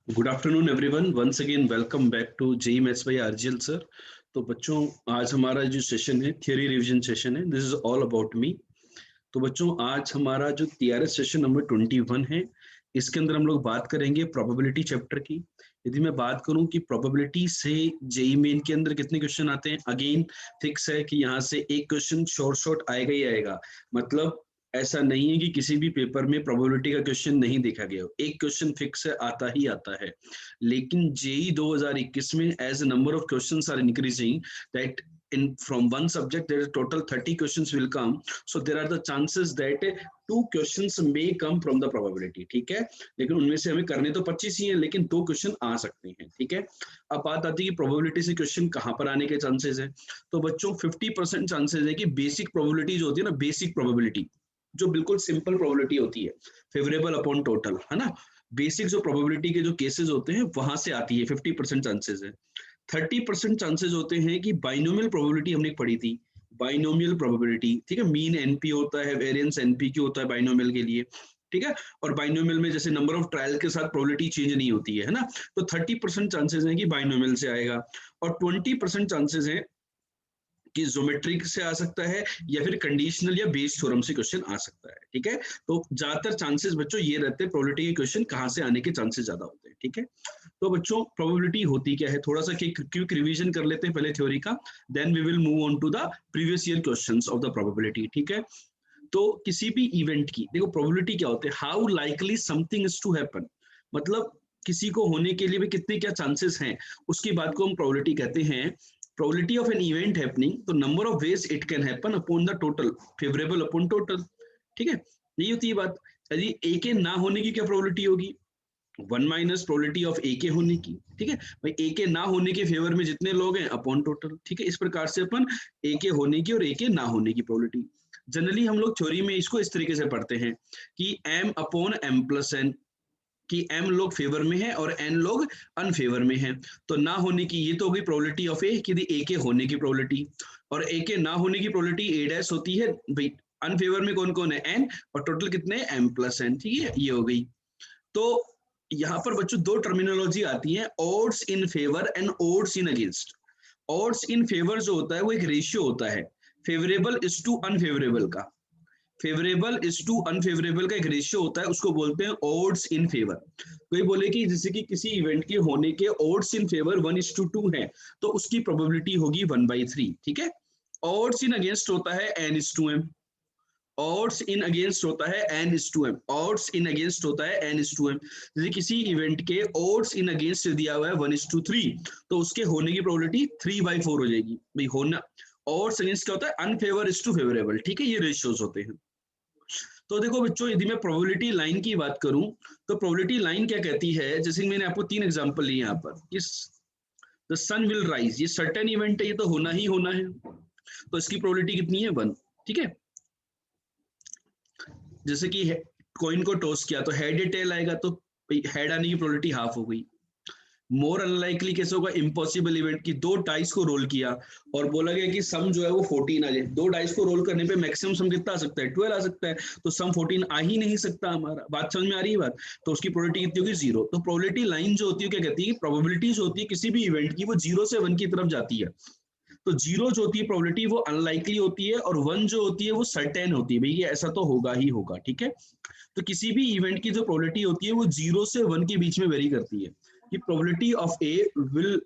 Good afternoon everyone, once again welcome back to JEE maths by RGL sir. तो बच्चों, आज हमारा जो सेशन है थियरी रिवीजन सेशन है। This is all about me. तो बच्चों, आज हमारा जो टीआरएस सेशन नंबर 21 है, इसके अंदर हम लोग बात करेंगे प्रोबेबिलिटी चैप्टर की। यदि मैं बात करूं कि प्रोबेबिलिटी से जेई मेन के अंदर कितने क्वेश्चन आते हैं, अगेन फिक्स है कि यहाँ से एक क्वेश्चन शॉर्ट आएगा ही आएगा। मतलब ऐसा नहीं है कि किसी भी पेपर में प्रोबेबिलिटी का क्वेश्चन नहीं देखा गया हो, एक क्वेश्चन फिक्स है, आता ही आता है। लेकिन जेई 2021 में as number of questions are increasing, that in from one subject there is total 30 questions will come, so there are the chances that two questions may come from the probability। ठीक है, लेकिन उनमें से हमें करने तो 25 ही है, लेकिन दो क्वेश्चन आ सकते हैं। ठीक है, अब बात आती है कि प्रोबेबिलिटी से क्वेश्चन कहां पर आने के चांसेस है। तो बच्चों 50% चांसेस है कि बेसिक प्रोबेबिलिटी जो होती है ना, बेसिक प्रोबेबिलिटी जो बिल्कुल सिंपल प्रोबेबिलिटी होती है, फेवरेबल अपॉन टोटल, है ना, बेसिक जो प्रोबेबिलिटी के जो केसेस होते हैं वहां से आती है, 50% चांसेस है। 30% चांसेस होते हैं कि बाइनोमियल प्रोबेबिलिटी हमने पढ़ी थी, बाइनोमियल प्रोबेबिलिटी। ठीक है, मीन एनपी होता है, वेरिएंस एनपी होता है बाइनोमियल के लिए। ठीक है, और बाइनोमियल में जैसे नंबर ऑफ ट्रायल के साथ प्रोबेबिलिटी चेंज नहीं होती है ना। तो 30% चांसेस हैं कि बाइनोमियल से आएगा, और 20% चांसेस हैं कि ज्योमेट्रिक से आ सकता है, या फिर कंडीशनल या बेस थ्योरम से क्वेश्चन आ सकता है। ठीक है, तो ज्यादातर चांसेस बच्चों ये रहते हैं प्रोबेबिलिटी के क्वेश्चन कहाँ से आने के चांसेस ज्यादा होते हैं। ठीक है, तो बच्चों प्रोबेबिलिटी होती क्या है, थोड़ा सा क्विक रिवीजन कर लेते हैं पहले थ्योरी का, then we will move on to the previous year questions of the probability. ठीक है, तो किसी भी इवेंट की देखो प्रोबेबिलिटी क्या होते हैं, how likely something is to happen, मतलब किसी को होने के लिए भी कितने क्या चांसेस हैं, उसकी बात को हम प्रोबेबिलिटी कहते हैं। Probability of an event happening, तो number of ways it can happen upon the total, favourable upon total. ठीक है, यही होती है बात। यदि ए के ना होने की क्या प्रोबेबिलिटी होगी, 1 - प्रोबेबिलिटी ऑफ ए के होने की। ठीक है भाई, ए के ना होने के फेवर में जितने लोग हैं अपॉन टोटल। ठीक है, इस प्रकार से अपन ए के होने की और ए के ना होने की प्रोबेबिलिटी, जनरली हम लोग थ्योरी में इसको इस तरीके से पढ़ते हैं कि m upon m plus n, कि m लोग फेवर में है और n लोग अनफेवर में है। तो ना होने की ये तो हो गई प्रोबेबिलिटी ऑफ ए, कि ए के होने की प्रोबेबिलिटी, और ए के ना होने की प्रोबेबिलिटी ए डैश होती है भाई, अनफेवर में कौन कौन है, n, और टोटल कितने m प्लस n। ठीक है, ये हो गई। तो यहाँ पर बच्चों दो टर्मिनोलॉजी आती है, odds in favour and odds in against. Odds in favour जो होता है वो एक रेशियो होता है, फेवरेबल इज टू अनफेवरेबल का, फेवरेबल इज टू अनफेवरेबल का एक रेशियो होता है, उसको बोलते हैं ओड्स इन फेवर। कोई बोले कि जैसे कि किसी इवेंट के होने के ओड्स इन फेवर 1:2 है, तो उसकी प्रोबेबिलिटी होगी 1/3। ठीक है, ओड्स इन अगेंस्ट होता है n:m, ऑड्स इन अगेंस्ट होता है n:m, ऑड्स इन अगेंस्ट होता है n:m। जैसे किसी इवेंट के ऑड्स इन अगेंस्ट दिया हुआ है 1:3, तो उसके होने की प्रोबेबिलिटी 3/4 हो जाएगी भाई। होना ऑड्स अगेंस्ट क्या होता है, अनफेवर इज टू फेवरेबल। ठीक है, ये रेशियोज होते हैं। तो देखो बच्चों, यदि मैं प्रोबेबिलिटी लाइन की बात करूं, तो प्रोबेबिलिटी लाइन क्या कहती है, जैसे मैंने आपको 3 एग्जांपल लिए यहाँ पर, इस द सन विल राइज, ये सर्टेन इवेंट है, ये तो होना ही होना है, तो इसकी प्रोबेबिलिटी कितनी है, 1। ठीक है, जैसे कि कॉइन को टॉस किया तो हेड टेल आएगा, तो हेड आने की प्रोबेबिलिटी हाफ हो गई। मोर अनलाइकली कैसे होगा, इम्पॉसिबल इवेंट की दो डाइस को रोल किया और बोला गया कि सम जो है वो 14 आ जाए, दो डाइस को रोल करने पे मैक्सिमम सम कितना आ सकता है, 12 आ सकता है, तो सम 14 आ ही नहीं सकता हमारा। बात समझ में आ रही है बात, तो उसकी प्रोबेबिलिटी कितनी होगी, 0। तो प्रोबेबिलिटी लाइन जो होती है क्या कहती है, प्रोबेबिलिटी जो होती है किसी भी इवेंट की, वो 0 से 1 की तरफ जाती है। तो 0 जो होती है प्रोबेबिलिटी वो अनलाइकली होती है, और 1 जो होती है वो सर्टेन होती है, भाई ये ऐसा तो होगा ही होगा। ठीक है, तो किसी भी इवेंट की जो प्रोबेबिलिटी होती है वो 0 से 1 के बीच में वेरी करती है, कि probability of A will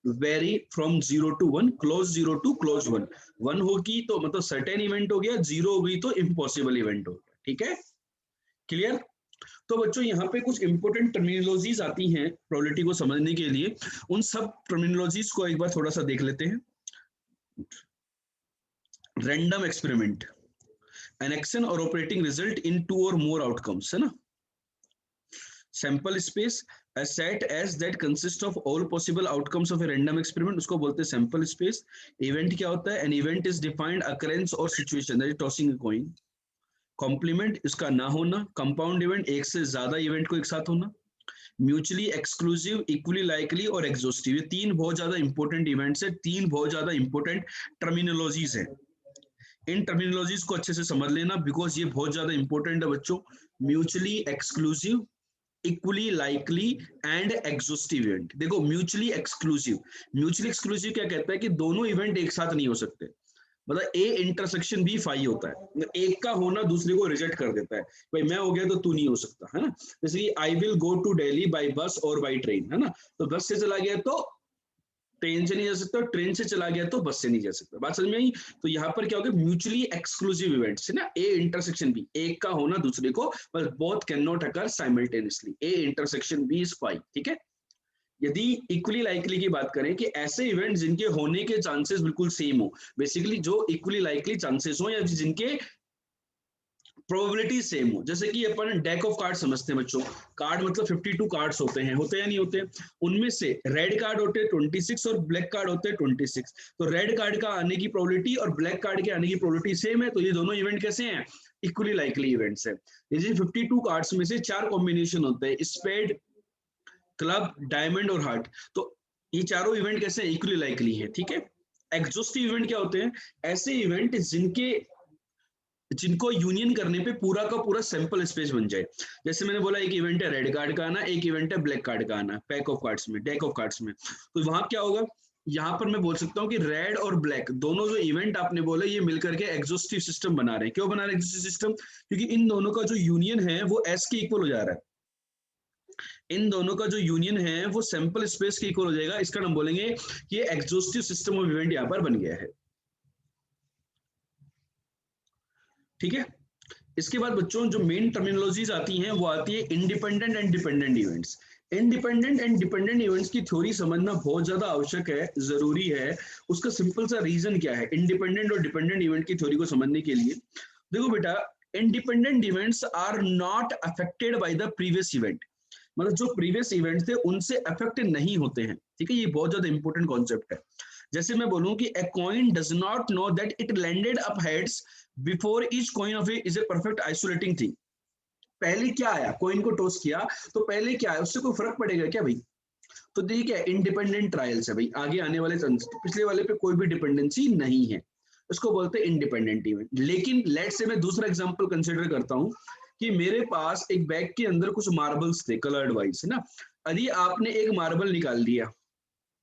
very from 0 to 1, close 0 to close 1। 1 होगी तो मतलब सर्टेन इवेंट हो गया, 0 हो गई तो इम्पॉसिबल इवेंट हो गया। ठीक है, क्लियर। तो बच्चों यहाँ पे कुछ इंपोर्टेंट टर्मिनोलॉजीज आती हैं प्रोबेबिलिटी को समझने के लिए, उन सब टर्मिनोलॉजीज को एक बार थोड़ा सा देख लेते हैं। रैंडम एक्सपेरिमेंट, एन एक्शन और operating result in 2 or more outcomes, है ना। Sample space, a set as that consists of all possible outcomes of a random experiment, उसको बोलते हैं सैंपल स्पेस। इवेंट क्या होता है, an event is defined occurrence or situation, that is tossing a coin। Complement, इसका ना होना। Compound event, एक से ज्यादा इवेंट को एक साथ होना। म्यूचुअली एक्सक्लूसिव, इक्वली लाइकली और एग्जॉस्टिव, ये 3 बहुत ज्यादा इंपॉर्टेंट इवेंट्स है, 3 बहुत ज्यादा इंपॉर्टेंट टर्मिनोलॉजीज है। इन टर्मिनोलॉजीज को अच्छे से समझ लेना, बिकॉज ये बहुत ज्यादा इंपॉर्टेंट है बच्चों। Mutually exclusive, equally likely and exhaustive event. देखो म्यूचुअली एक्सक्लूसिव, म्यूचुअली एक्सक्लूसिव क्या कहता है कि दोनों इवेंट एक साथ नहीं हो सकते, मतलब ए इंटरसेक्शन बी फाई होता है, एक का होना दूसरे को रिजेक्ट कर देता है, भाई मैं हो गया तो तू नहीं हो सकता, है ना। जैसे कि I will go to Delhi by bus और बाय ट्रेन, है ना, तो बस से चला गया तो ट्रेन से नहीं जा सकता, ट्रेन से चला गया तो बस से नहीं जा सकता, बात समझ में आई। तो यहाँ पर क्या होगा, म्यूचुअली एक्सक्लूसिव इवेंट्स है ना, ए इंटरसेक्शन बी, एक का होना दूसरे को, बस both can not occur simultaneously, A intersection B is phi, ठीक है। यदि इक्वली लाइकली की बात करें कि ऐसे इवेंट जिनके होने के चांसेस बिल्कुल सेम हो, बेसिकली जो इक्वली लाइकली चांसेस हो या जिनके प्रोबेबिलिटी सेम हो, जैसे कि अपन डेक ऑफ कार्ड समझते हैं बच्चों, कार्ड मतलब 52 कार्ड्स होते हैं, होते या नहीं होते, उनमें से रेड कार्ड होते हैं 26 और ब्लैक कार्ड होते हैं 26, तो रेड कार्ड का आने की प्रोबेबिलिटी और ब्लैक कार्ड के आने की प्रोबेबिलिटी सेम है, तो ये दोनों इवेंट कैसे हैं, इक्वली लाइकली इवेंट्स है। जैसे 52 कार्ड्स में से 4 कॉम्बिनेशन होते हैं, स्पेड, क्लब, डायमंड और हार्ट, तो ये चारों इवेंट कैसे इक्वली लाइकली है, ठीक है। एग्जॉस्टिव इवेंट क्या होते हैं, ऐसे इवेंट जिनको यूनियन करने पे पूरा का पूरा सैंपल स्पेस बन जाए। जैसे मैंने बोला एक इवेंट है रेड कार्ड का आना, एक इवेंट है ब्लैक कार्ड का आना, पैक ऑफ कार्ड्स में, डेक ऑफ कार्ड्स में, तो वहां क्या होगा, यहाँ पर मैं बोल सकता हूँ कि रेड और ब्लैक दोनों जो इवेंट आपने बोले ये मिलकर के एग्जॉस्टिव सिस्टम बना रहे हैं। क्यों बना रहे हैं एग्जॉस्टिव सिस्टम, क्योंकि इन दोनों का जो यूनियन है वो एस के इक्वल हो जा रहा है, इन दोनों का जो यूनियन है वो सैंपल स्पेस के इक्वल हो जाएगा, इसका हम बोलेंगे कि ये एग्जॉस्टिव सिस्टम ऑफ इवेंट यहाँ पर बन गया है, ठीक है। इसके बाद बच्चों जो मेन टर्मिनोलॉजीज आती हैं वो आती है independent and dependent events. Independent and dependent events की थ्योरी समझना बहुत ज्यादा आवश्यक है, जरूरी है। उसका सिंपल सा रीजन क्या है इंडिपेंडेंट और डिपेंडेंट इवेंट की थ्योरी को समझने के लिए, देखो बेटा, independent events are not affected by the previous event, मतलब जो प्रीवियस इवेंट थे उनसे अफेक्ट नहीं होते हैं, ठीक है, ये बहुत ज्यादा इंपॉर्टेंट कॉन्सेप्ट है। जैसे मैं बोलूं कि a coin does not know that it landed up heads before each coin of it is a perfect isolating thing। पहले क्या आया, कोइन को टॉस किया तो पहले क्या आया, उससे कोई फर्क पड़ेगा क्या भाई, तो देखिए क्या इंडिपेंडेंट ट्रायल्स है भाई, आगे आने वाले पिछले वाले पे कोई भी डिपेंडेंसी नहीं है, इसको बोलते हैं इंडिपेंडेंट इवेंट। लेकिन लेट से मैं दूसरा एग्जांपल कंसीडर करता हूं कि मेरे पास एक बैग के अंदर कुछ मार्बल्स थे कलर्ड वाइज, है ना, यदि आपने एक मार्बल निकाल लिया,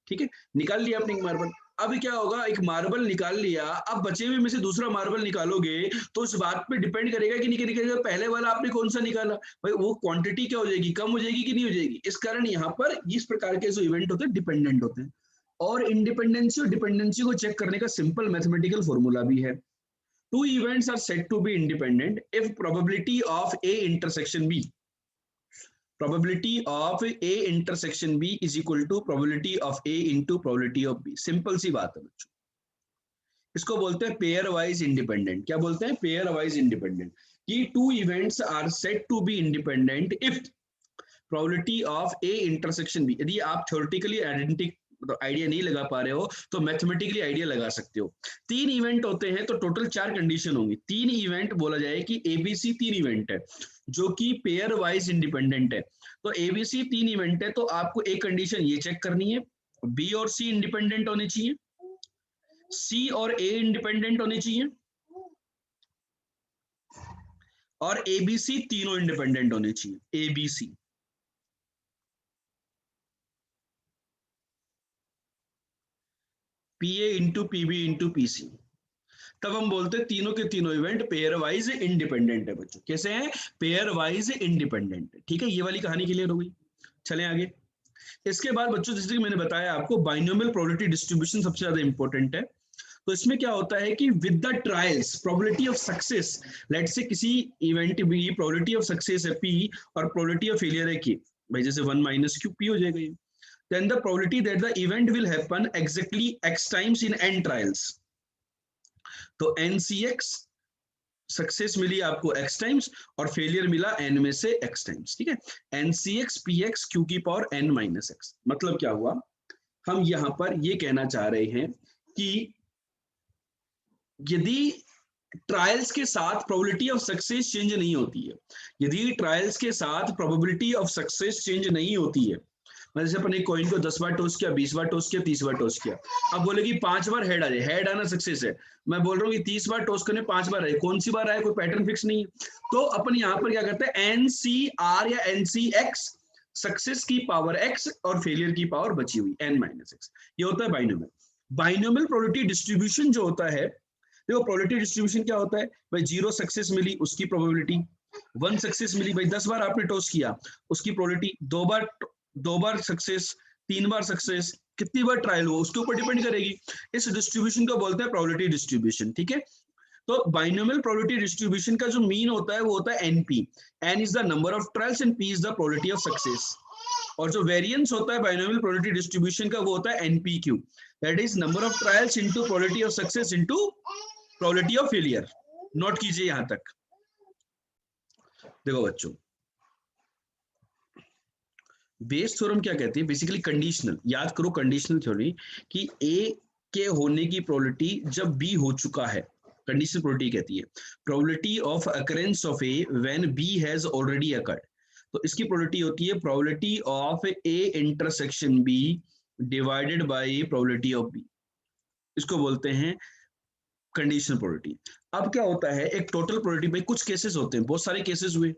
ठीक है, निकाल लिया आपने एक मार्बल, अब क्या होगा, एक मार्बल निकाल लिया, अब बचे हुए में से दूसरा मार्बल निकालोगे तो इस बात पे डिपेंड करेगा कि नहीं करेगा पहले वाला आपने कौन सा निकाला, भाई वो क्वांटिटी क्या हो जाएगी, कम हो जाएगी कि नहीं हो जाएगी। इस कारण यहाँ पर इस प्रकार के जो इवेंट होते हैं डिपेंडेंट होते हैं। और इंडिपेंडेंसी और डिपेंडेंसी को चेक करने का सिंपल मैथमेटिकल फॉर्मूला भी है, two events are said to be independent if probability of A intersection B, probability of A intersection B is equal to probability of A into probability of B। Simple सी बात है बच्चों, इसको बोलते हैं pairwise independent. क्या बोलते हैं, पेयर वाइज इंडिपेंडेंट, कि two events are said to be independent if probability of A intersection B। यदि आप थ्योरेटिकली आइडिया नहीं लगा पा रहे हो तो मैथमेटिकली आइडिया लगा सकते हो। तीन इवेंट होते हैं तो टोटल 4 कंडीशन होंगी, तीन इवेंट बोला जाए कि एबीसी 3 इवेंट है जो कि पेयर वाइज इंडिपेंडेंट है, तो एबीसी 3 इवेंट है तो आपको एक कंडीशन ये चेक करनी है, बी और सी इंडिपेंडेंट होने चाहिए, सी और ए इंडिपेंडेंट होने चाहिए, और एबीसी तीनों इंडिपेंडेंट होने चाहिए, एबीसी। पीए इंटू पीबी इंटू पीसी, तब हम बोलते हैं तीनों के तीनों इवेंट पेयर वाइज इंडिपेंडेंट है बच्चों। कैसे हैं, पेयर वाइज इंडिपेंडेंट, ठीक है, ये वाली कहानी क्लियर हो गई। चलें आगे। इसके बाद बच्चों जैसे कि मैंने बताया आपको बाइनोमियल प्रोबेबिलिटी डिस्ट्रीब्यूशन सबसे ज्यादा इंपॉर्टेंट है। तो इसमें क्या होता है कि with the trials probability of success, let say किसी इवेंट भी प्रोबेबिलिटी ऑफ सक्सेस है पी और प्रोबेबिलिटी ऑफ फेलियर है की, भाई जैसे 1 माइनस क्यू पी हो जाएगा ये, then the probability that the event will happen exactly x times in n trials। तो ncx सक्सेस मिली आपको x टाइम्स और फेलियर मिला n में से x टाइम्स, ठीक है, ncx px q की पावर n माइनस x। मतलब क्या हुआ, हम यहां पर ये कहना चाह रहे हैं कि यदि ट्रायल्स के साथ प्रोबेबिलिटी ऑफ सक्सेस चेंज नहीं होती है, यदि ट्रायल्स के साथ प्रोबेबिलिटी ऑफ सक्सेस चेंज नहीं होती है, जैसे अपन एक कॉइन को 10 बार टॉस किया, 20 बार टॉस किया, 30 बार टॉस किया, अब बोले कि 5 बार हेड आ जाए, हेड आना सक्सेस है। मैं बोल रहा हूँ कि 30 बार टॉस करने 5 बार आए, कौन सी बार आए कोई पैटर्न फिक्स नहीं है। तो अपन यहाँ पर क्या करते हैं, NCR या NCX, सक्सेस की पावर x और फेलियर की पावर बची हुई n-x, ये होता है बाइनोमियल। बाइनोमियल प्रोबेबिलिटी डिस्ट्रीब्यूशन जो होता है, देखो प्रोबेबिलिटी डिस्ट्रीब्यूशन क्या होता है भाई, 0 सक्सेस मिली उसकी प्रोबेबिलिटी, 1 सक्सेस मिली भाई 10 बार आपने टॉस किया उसकी प्रोबेबिलिटी, 2 बार सक्सेस, 3 बार सक्सेस, कितनी बार ट्रायल हुआ उसके ऊपर डिपेंड करेगी। इस डिस्ट्रीब्यूशन को बोलते हैं प्रोबेबिलिटी डिस्ट्रीब्यूशन, ठीक है। तो बाइनोमियल प्रोबेबिलिटी डिस्ट्रीब्यूशन का जो मीन होता है वो होता है NP, N is the number of trials and P is the probability of success. और जो वेरिएंस होता है बाइनोमियल प्रोबेबिलिटी डिस्ट्रीब्यूशन का वो होता है NPQ, that is number of trials into probability of success into probability of failure. Note कीजिए यहां तक। देखो बच्चों, बेस थ्योरम क्या कहती है, बेसिकली कंडीशनल, याद करो कंडीशनल थ्योरी, कि A के होने की प्रोबेबिलिटी जब B हो चुका है, कंडीशनल प्रोबेबिलिटी कहती है probability of occurrence of A when B has already occurred. तो इसकी प्रोबेबिलिटी होती है probability of A intersection B divided by probability of B, इसको बोलते हैं कंडीशनल प्रोबेबिलिटी। अब क्या होता है, एक टोटल प्रोबेबिलिटी में कुछ केसेस होते हैं, बहुत सारे केसेस हुए,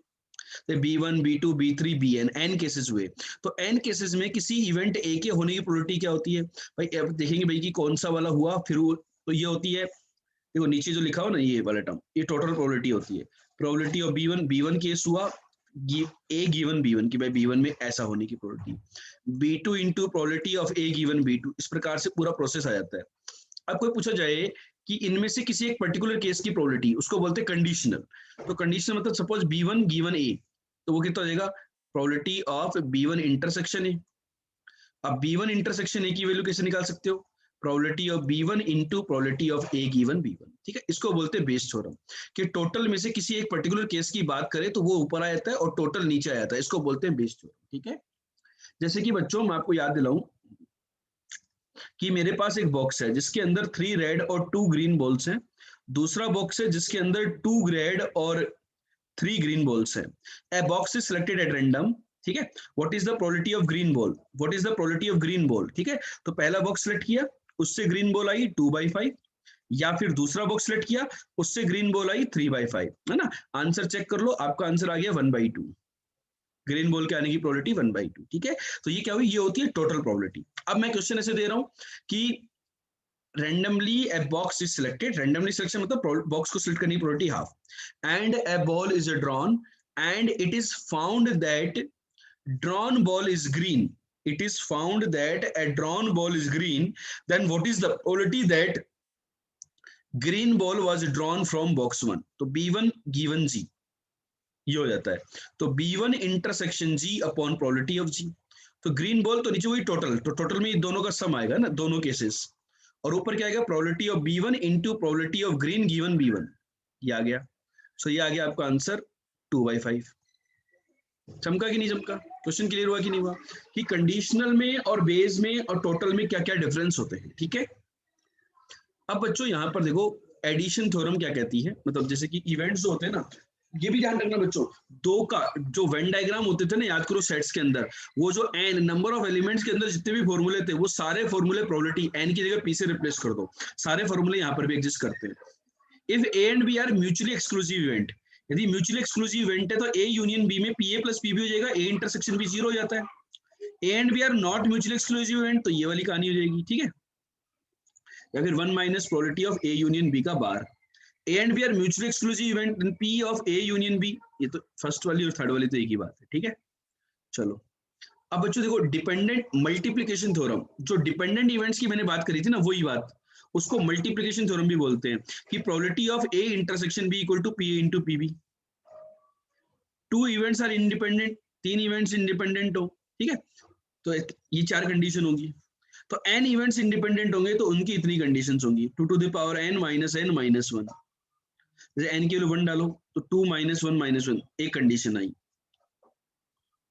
B1, B2, B3, Bn, n cases हुए। तो n केसेस में किसी इवेंट A के होने की प्रोबेबिलिटी क्या होती है भाई, अब देखेंगे भाई कि कौन सा वाला हुआ, फिर वो तो ये होती है, देखो नीचे जो लिखा हो ना ये वाला टर्म, ये टोटल प्रोबेबिलिटी होती है, प्रोबेबिलिटी ऑफ B1 केस हुआ, A गिवन B1 की भाई B1 में ऐसा होने की probability, B2 into probability of A given B2, इस प्रकार से पूरा प्रोसेस आ जाता है। अब कोई पूछा जाए कि इनमें से किसी एक पर्टिकुलर केस की प्रोबेबिलिटी, उसको बोलते हैं कंडीशनल। तो कंडीशनल मतलब सपोज B1 गिवन A, तो वो कितना हो जाएगा, probability of B1 intersection A। अब B1 इंटरसेक्शन A की वैल्यू कैसे निकाल सकते हो, probability of B1 into probability of A given B1, ठीक है। इसको बोलते हैं बेस थ्योरम, कि टोटल में से किसी एक पर्टिकुलर केस की बात करें तो वो ऊपर आ जाता है और टोटल नीचे आ जाता है, इसको बोलते हैं बेस थ्योरम, ठीक है। जैसे कि बच्चों मैं आपको याद दिलाऊं कि मेरे पास एक बॉक्स है जिसके अंदर 3 रेड और 2 ग्रीन बॉल्स हैं, दूसरा बॉक्स है जिसके अंदर 2 रेड और 3 ग्रीन बॉल्स हैं। A box is selected at random, ठीक है। What is the probability of green ball, what is the probability of green ball, ठीक है। तो पहला बॉक्स सिलेक्ट किया, उससे ग्रीन बॉल आई 2/5, या फिर दूसरा बॉक्स सिलेक्ट किया, उससे ग्रीन बॉल आई 3/5, है ना। आंसर चेक कर लो, आपका आंसर आ गया 1/2, ग्रीन बॉल के आने की प्रोबेबिलिटी 1/2, ठीक है। तो ये क्या हुई, ये होती है टोटल प्रोबेबिलिटी। अब मैं क्वेश्चन ऐसे दे रहा हूं कि randomly a box is selected, randomly selection मतलब बॉक्स को सिलेक्ट करने की probability half, and a ball is drawn and it is found that drawn ball is green, it is found that a drawn ball is green, then what is the probability that green ball was drawn from box 1, तो B1 given G, ये हो जाता है। तो B1 intersection G upon probability of G, तो green ball तो नीचे वही टोटल, तो टोटल में दोनों का सम आएगा ना, दोनों केसेस, और ऊपर क्या आएगा, probability of B1 into probability of green given B1, ये आ गया। सो ये आ गया आपका आंसर 2/5। चमका कि नहीं चमका, क्वेश्चन क्लियर हुआ कि नहीं हुआ, कि कंडीशनल में और बेस में और टोटल में क्या क्या डिफरेंस होते हैं, ठीक है। अब बच्चों यहाँ पर देखो एडिशन थ्योरम क्या कहती है, मतलब जैसे कि इवेंट्स जो होते हैं ना, ये भी ध्यान रखना बच्चों, दो का जो वेन डायग्राम होते थे ना, याद करो सेट्स के अंदर, वो जो एन नंबर ऑफ एलिमेंट्स के अंदर जितने भी फॉर्मूले थे, वो सारे फॉर्मूले प्रोबेबिलिटी एन की जगह पी से रिप्लेस कर दो, सारे फॉर्मूले यहाँ पर भी एग्जिस्ट करते हैं। If A and B are mutually exclusive event, यदि म्यूचुअली एक्सक्लूसिव इवेंट है तो ए यूनियन बी में P A plus P B हो जाएगा, ए इंटरसेक्शन बी 0 हो जाता है। A and B are not mutually exclusive event, तो ये वाली कहानी हो जाएगी, ठीक है। या फिर 1 minus probability of A union B का bar, A and B are mutually exclusive event, P of A union B, ये तो फर्स्ट वाली और थर्ड वाली तो एक ही बात है, ठीक है। चलो अब बच्चों देखो डिपेंडेंट मल्टीप्लिकेशन थ्योरम, जो डिपेंडेंट इवेंट्स की मैंने बात करी थी ना, वही बात, उसको मल्टीप्लिकेशन थ्योरम भी बोलते हैं, कि probability of A intersection B equal to P A into P B. 2 events are independent, 3 events independent हो, ठीक है, तो ये 4 कंडीशन होगी। तो n इवेंट्स इंडिपेंडेंट होंगे तो उनकी इतनी कंडीशंस होंगी, 2 to the power n minus n minus 1, जैसे n की वैल्यू 1 डालो तो 2 माइनस 1 माइनस 1, एक कंडीशन आई,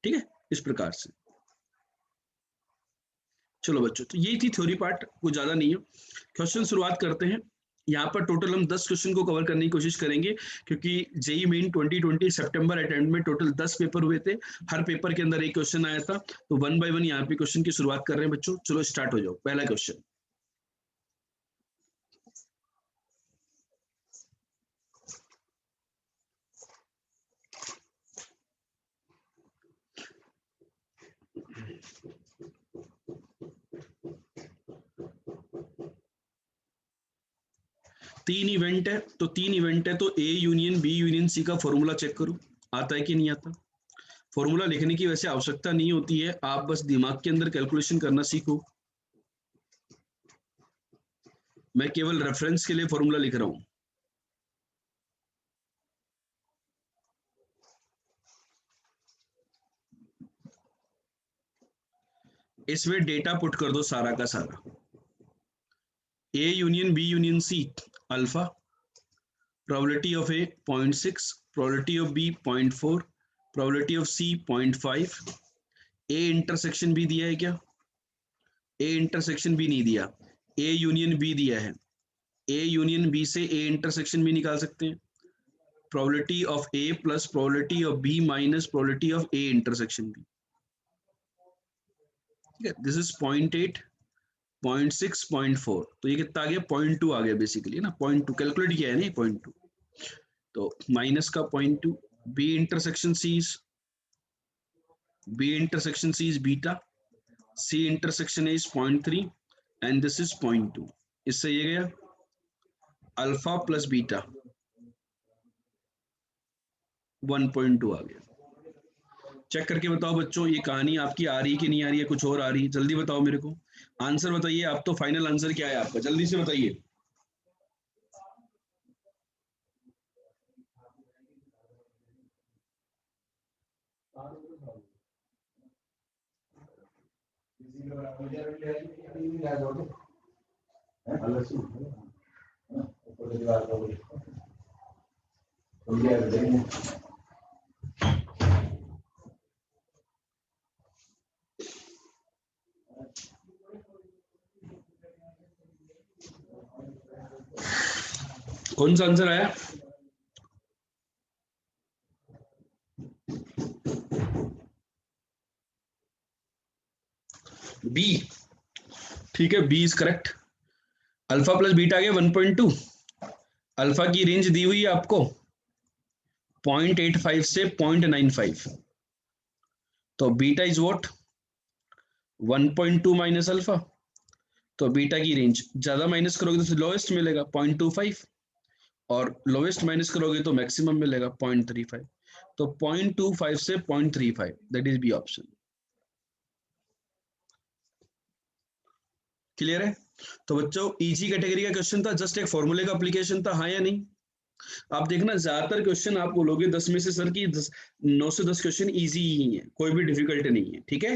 ठीक है, इस प्रकार से। चलो बच्चों, तो ये थी थ्योरी पार्ट, कुछ ज्यादा नहीं है। क्वेश्चन शुरुआत करते हैं। यहाँ पर टोटल हम 10 क्वेश्चन को कवर करने की कोशिश करेंगे, क्योंकि जेई मेन 2020 सितंबर अटेम्प्ट में टोटल 10 पेपर हुए थे, हर पेपर के अंदर एक क्वेश्चन आया था। तो वन बाय वन यहाँ पे क्वेश्चन की शुरुआत कर रहे हैं बच्चों। चलो स्टार्ट हो जाओ। पहला क्वेश्चन, तीन इवेंट है, तो तीन इवेंट है तो A union B union C का फॉर्मूला चेक करो, आता है कि नहीं आता। फॉर्मूला लिखने की वैसे आवश्यकता नहीं होती है, आप बस दिमाग के अंदर कैलकुलेशन करना सीखो। मैं केवल रेफरेंस के लिए फॉर्मूला लिख रहा हूं। इसमें डेटा पुट कर दो सारा का सारा। A union B union C alpha, probability of A 0.6, probability of B 0.4, probability of C 0.5। A intersection भी दिया है क्या? ए इंटरसेक्शन भी नहीं दिया। ए यूनियन बी दिया है, ए यूनियन बी से ए इंटरसेक्शन भी निकाल सकते हैं। Probability of A plus probability of B minus probability of A intersection B. ठीक है, दिस इज 0.8, 0.6, 0.4, तो ये कितना आ गया? 0.2 आ गया बेसिकली ना, 0.2 कैलकुलेट किया है ना 0.2, तो माइनस का 0.2। B intersection C is beta, C intersection is 0.3 and this is 0.2। इससे ये गया अल्फा प्लस बीटा 1.2 आ गया। चेक करके बताओ बच्चों, ये कहानी आपकी आ रही कि नहीं आ रही है, कुछ और आ रही है? जल्दी बताओ मेरे को, आंसर बताइए। आप तो फाइनल आंसर क्या है आपका, जल्दी से बताइए। कौन सा आंसर आया? बी। ठीक है, B is correct. Alpha plus beta आ गया 1.2। अल्फा की रेंज दी हुई है आपको 0.85 से 0.95, तो beta is what? 1.2 minus alpha. तो बीटा की रेंज ज्यादा माइनस करोगे तो लोएस्ट मिलेगा 0.25, और लोएस्ट माइनस करोगे तो मैक्सिमम मिलेगा 0.35। तो 0.25 से 0.35, that is B option. Clear है? तो बच्चों इजी कैटेगरी का क्वेश्चन था, जस्ट एक फॉर्मूले का एप्लीकेशन था, हाँ या नहीं? आप देखना ज्यादातर क्वेश्चन आप बोलोगे 10 में से सर की 9 से 10 क्वेश्चन इजी ही है, कोई भी डिफिकल्ट नहीं है। ठीक है,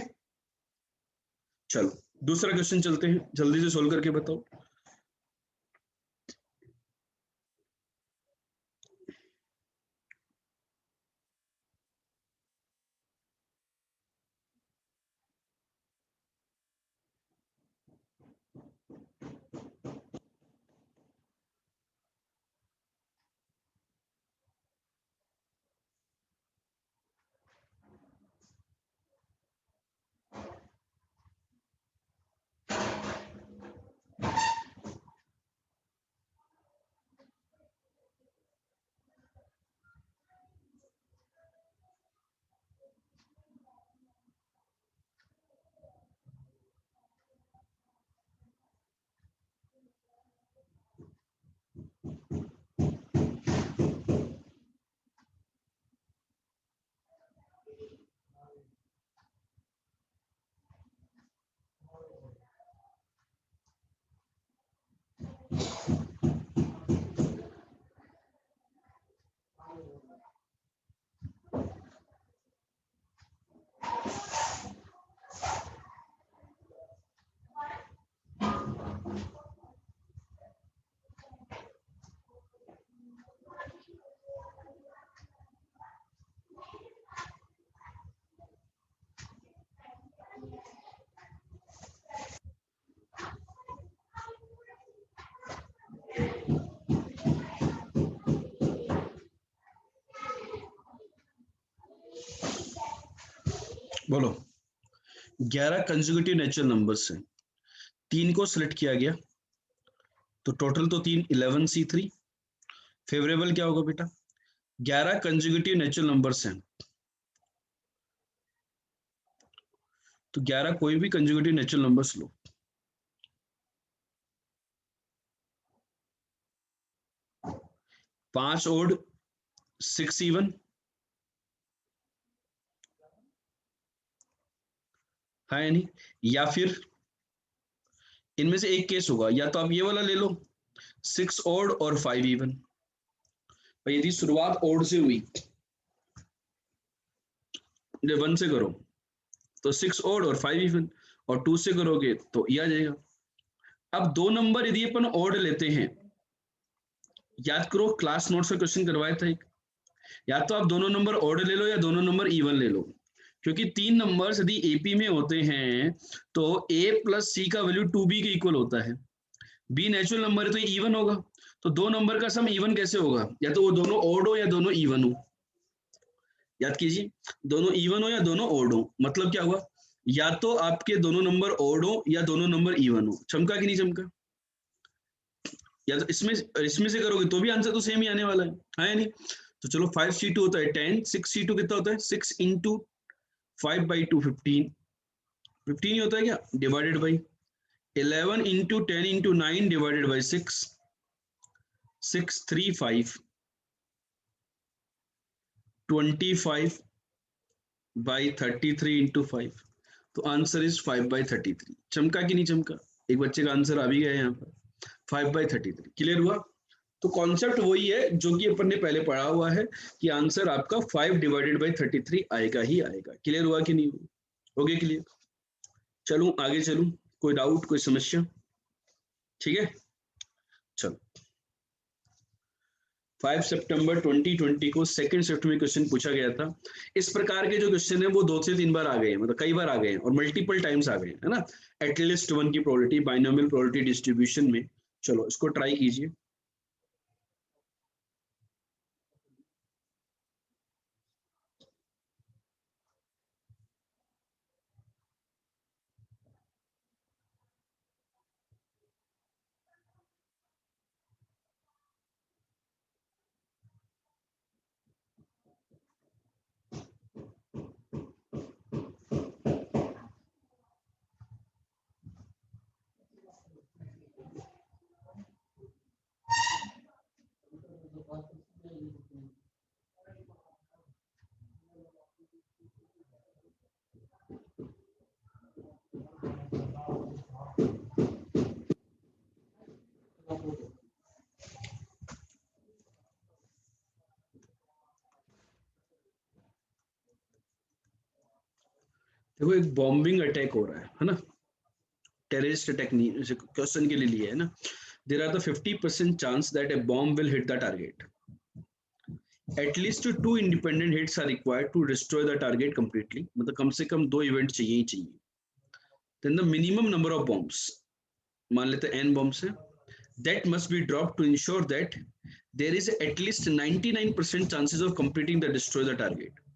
चलो दूसरा क्वेश्चन चलते हैं, जल्दी से सोल्व करके बताओ। बोलो 11 कंसेक्यूटिव नेचुरल नंबर्स हैं, 3 को सिलेक्ट किया गया तो टोटल तो 3 11C3 फेवरेबल क्या होगा बेटा 11 कंसेक्यूटिव नेचुरल नंबर्स हैं तो 11 कोई भी कंसेक्यूटिव नेचुरल नंबर्स लो, पांच ओड 6 इवन है नहीं, या फिर इनमें से एक केस होगा, या तो आप ये वाला ले लो 6 ओड और 5 इवन। यदि शुरुआत ओड से हुई, जब 1 से करो तो 6 ओड और 5 इवन, और 2 से करोगे तो ये आ जाएगा। अब दो नंबर यदि अपन ओड लेते हैं, याद करो क्लास नोट से क्वेश्चन करवाया था एक, या तो आप दोनों नंबर ओड ले लो या दोनों नंबर इवन ले लो, क्योंकि 3 नंबर्स यदि एपी में होते हैं तो a प्लस सी का वैल्यू 2b के इक्वल होता है, b नेचुरल नंबर है तो इवन होगा, तो दो नंबर का सम इवन कैसे होगा, या तो वो दोनों ओड हो या दोनों इवन हो। याद कीजिए, दोनों इवन हो या दोनों ओड हो, मतलब क्या हुआ, या तो आपके दोनों नंबर ओड हो या दोनों नंबर इवन हो। चमका कि नहीं चमका, या तो इसमें से करोगे तो भी आंसर तो सेम ही आने वाला है नहीं। तो चलो 5C2 होता है 10, 6C2 कितना होता है 6 इंटू 5/2 15, 15 ही होता है क्या, divided by 11 into 10 into 9 divided by 6, 635 25 by 33 into 5, तो आंसर इज 5/33। चमका कि नहीं चमका, एक बच्चे का आंसर आ भी गया यहाँ पर 5/33। क्लियर हुआ। तो कॉन्सेप्ट वही है जो कि अपन ने पहले पढ़ा हुआ है कि आंसर आपका 5/33 आएगा ही आएगा। क्लियर हुआ कि नहीं, हो गया क्लियर। चलूं आगे चलूं, कोई डाउट कोई समस्या, ठीक है चलो। 5 सितंबर 2020 को सेकंड शिफ्ट में क्वेश्चन पूछा गया था। इस प्रकार के जो क्वेश्चन है वो 2 से 3 बार आ गए हैं, मतलब कई बार आ गए हैं और मल्टीपल टाइम्स आ गए हैं, है ना। एटलीस्ट 1 की प्रोबेबिलिटी बाइनोमियल प्रोबेबिलिटी डिस्ट्रीब्यूशन में। चलो इसको ट्राई कीजिए। देखो एक बॉम्बिंग अटैक हो रहा है ना, टेररिस्ट अटैक नहीं क्वेश्चन के लिए लिया है ना। There are the 50% chance that a bomb will hit the target. At least 2 independent hits are required to destroy the target completely. मतलब कम से कम 2 इवेंट चाहिए ही चाहिए। Then the minimum number of bombs, मान लेते हैं n bombs है, that must be dropped to ensure that there is at least 99% chances of completing the destroy the target.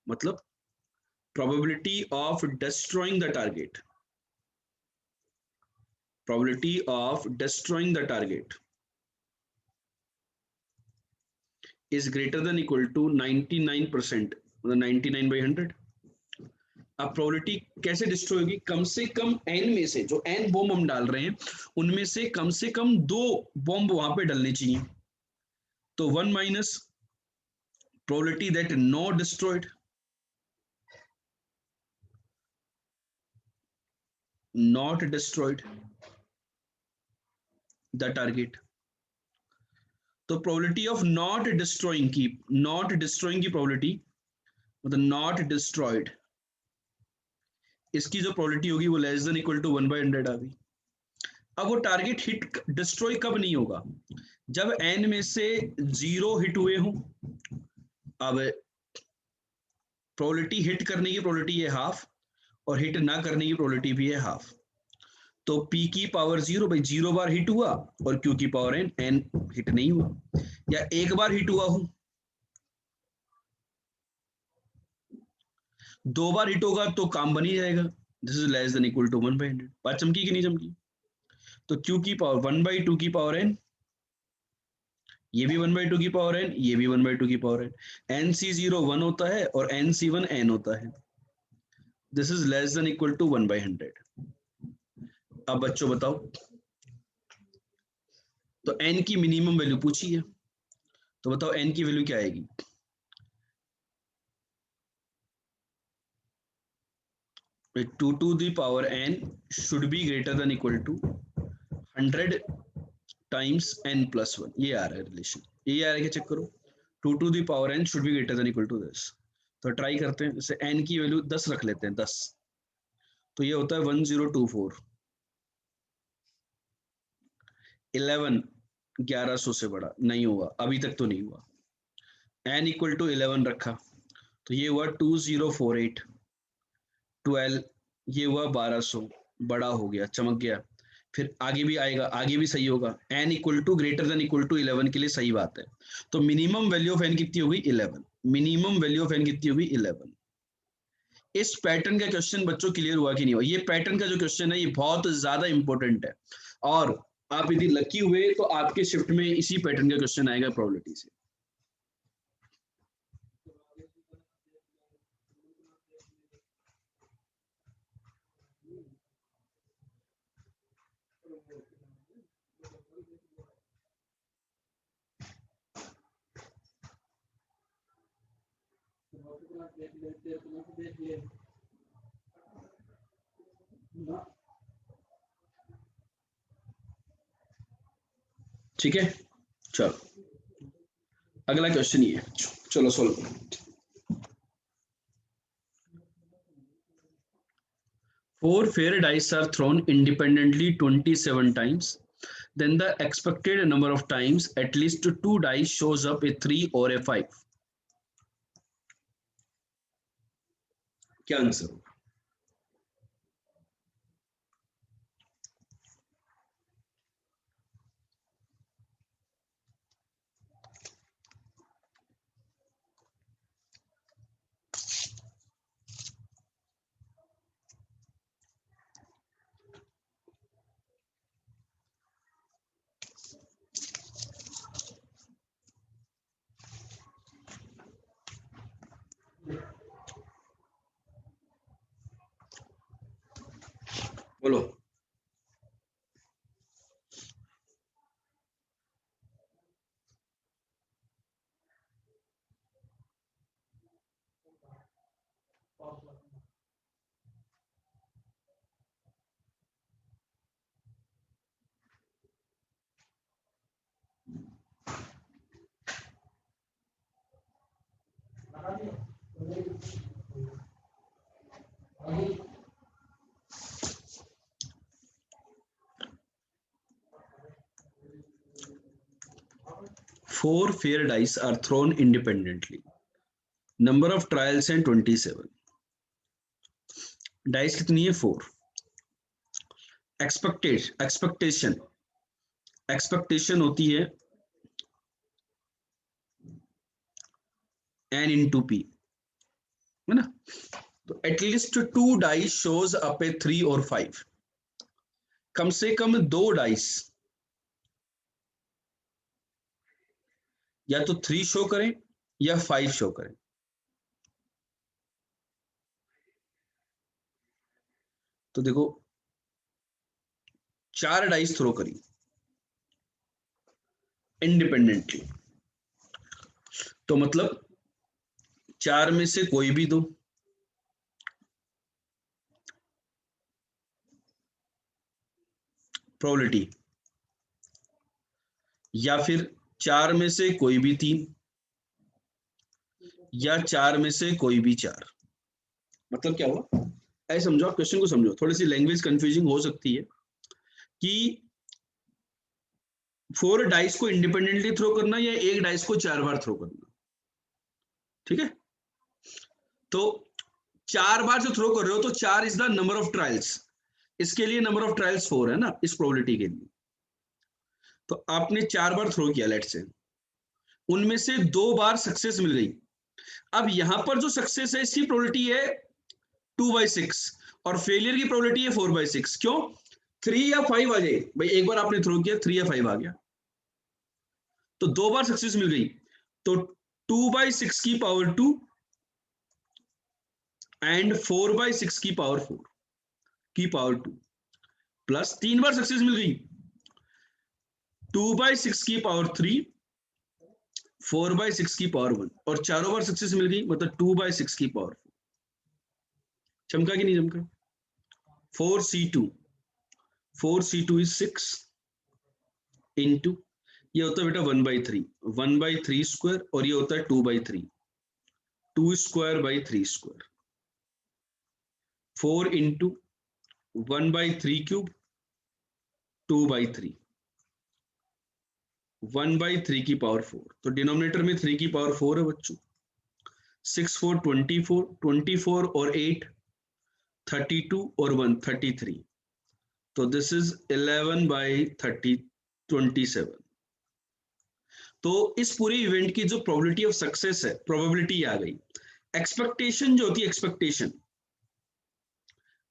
मतलब probability of destroying the target, probability of destroying the target is greater than equal to 99%, मतलब 99/100। अब probability कैसे destroy होगी, कम से कम n में से जो n bomb हम डाल रहे हैं उनमें से कम 2 बॉम्ब वहां पे डलने चाहिए। तो 1 minus probability that not destroyed, not destroyed the target. तो प्रोबेबिलिटी ऑफ नॉट डिस्ट्रॉइंग की प्रोबेबिलिटी मतलब नॉट डिस्ट्रॉयड, इसकी जो प्रोबेबिलिटी होगी वो लेस देन इक्वल टू 1/100 आ गई। अब वो टारगेट हिट डिस्ट्रॉय कब नहीं होगा, जब n में से 0 हिट हुए हो। अब प्रोबेबिलिटी हिट करने की प्रोबेबिलिटी है हाफ और हिट ना करने की प्रोबेबिलिटी भी है हाफ। तो p की पावर 0 भाई 0 बार हिट हुआ और q की पावर n हिट नहीं हुआ, या एक बार हिट हुआ हो 2 बार हिट होगा तो काम बन ही जाएगा, this is less than equal to 1/100। बात चमकी कि नहीं चमकी? तो q की पावर 1/2 की पावर n, ये भी 1/2 की पावर n, ये भी 1/2 की पावर n, nc0 1 होता है और nc1 n होता है, this is less than equal to 1/100। अब बच्चों बताओ, तो n की मिनिमम वैल्यू पूछी है, तो बताओ n की वैल्यू क्या आएगी? Two to the power n should be greater than equal to 100 times n plus 1, ये आ रहा है रिलेशन, ये आ रहा है कि चेक करो, two to the power n should be greater than equal to this. तो ट्राई करते हैं, जैसे n की वैल्यू 10 रख लेते हैं, 10, तो ये होता है 1024, 11 1100 से बड़ा नहीं हुआ, अभी तक तो नहीं हुआ, n इक्वल टू 11 रखा तो ये हुआ 2048, 12 ये हुआ 1200, बड़ा हो गया, चमक गया, फिर आगे भी आएगा, आगे भी सही होगा, n equal to greater than equal to 11 के लिए सही बात है, तो मिनिमम वैल्यू ऑफ n कितनी होगी? 11, मिनिमम वैल्यू ऑफ n कितनी होगी? 11। इस पैटर्न का क्वेश्चन बच्चों क्लियर हुआ कि नहीं हुआ? ये पैटर्न का जो क्वेश्चन है ये बहुत ज्यादा इंपॉर्टेंट है, और आप यदि लकी हुए तो आपके शिफ्ट में इसी पैटर्न का क्वेश्चन आएगा प्रोबेबिलिटी से। ठीक है, चलो अगला क्वेश्चन ये है, चलो सोल्व करो। 4 fair dice are thrown independently 27 times, then the expected number of times at least 2 dice shows up a 3 or a 5, क्या आंसर होगा? बोलो। Four fair dice are thrown independently. Number of trials and 27. Dice कितनी है? 4। Expectation होती है n into P, है ना? तो एटलीस्ट 2 डाइस शोज अप ए 3 और 5, कम से कम 2 डाइस या तो 3 शो करें या 5 शो करें। तो देखो 4 डाइस थ्रो करी इंडिपेंडेंटली, तो मतलब 4 में से कोई भी दो, प्रोबेबिलिटी, या फिर 4 में से कोई भी 3, या 4 में से कोई भी 4। मतलब क्या हुआ? ऐसे समझो, आप क्वेश्चन को समझो, थोड़ी सी लैंग्वेज कंफ्यूजिंग हो सकती है कि 4 डाइस को इंडिपेंडेंटली थ्रो करना या एक डाइस को 4 बार थ्रो करना, ठीक है? तो 4 बार जो थ्रो कर रहे हो तो 4 is the number of trials, इसके लिए नंबर ऑफ ट्रायल्स 4 है ना, इस प्रोबेबिलिटी के लिए। तो आपने 4 बार थ्रो किया, लेट से उनमें से 2 बार सक्सेस मिल गई। अब यहां पर जो सक्सेस है इसकी प्रोबेबिलिटी है 2/6 और फेलियर की प्रोबेबिलिटी है 4/6। क्यों? 3 या 5 आ जाए भाई, एक बार आपने थ्रो किया 3 या 5 आ गया तो 2 बार सक्सेस मिल गई, तो 2/6 की पावर 2 एंड 4/6 की पावर 4 की पावर 2 प्लस 3 बार सक्सेस मिल गई, 2/6 की पावर 3, 4/6 की पावर 1 और चारों बार सक्सेस मिल गई, मतलब 2/6 की पावर 4। चमका कि नहीं चमका? 4c2, 4c2 इज 6 इंटू, ये होता है बेटा 1/3, 1/3 स्क्वायर, और ये होता है 2/3, 2 square by 3 square, 4 into 1/3 cube, 2/3, 1/3 की पावर 4, तो डिनोमिनेटर में 3 की पावर 4 है बच्चों। 6 4 24, 24 और 8 32 और 1 33, तो दिस इज 11/30 27। तो इस पूरे इवेंट की जो प्रोबेबिलिटी ऑफ सक्सेस है, प्रोबेबिलिटी आ गई। एक्सपेक्टेशन जो होती है, एक्सपेक्टेशन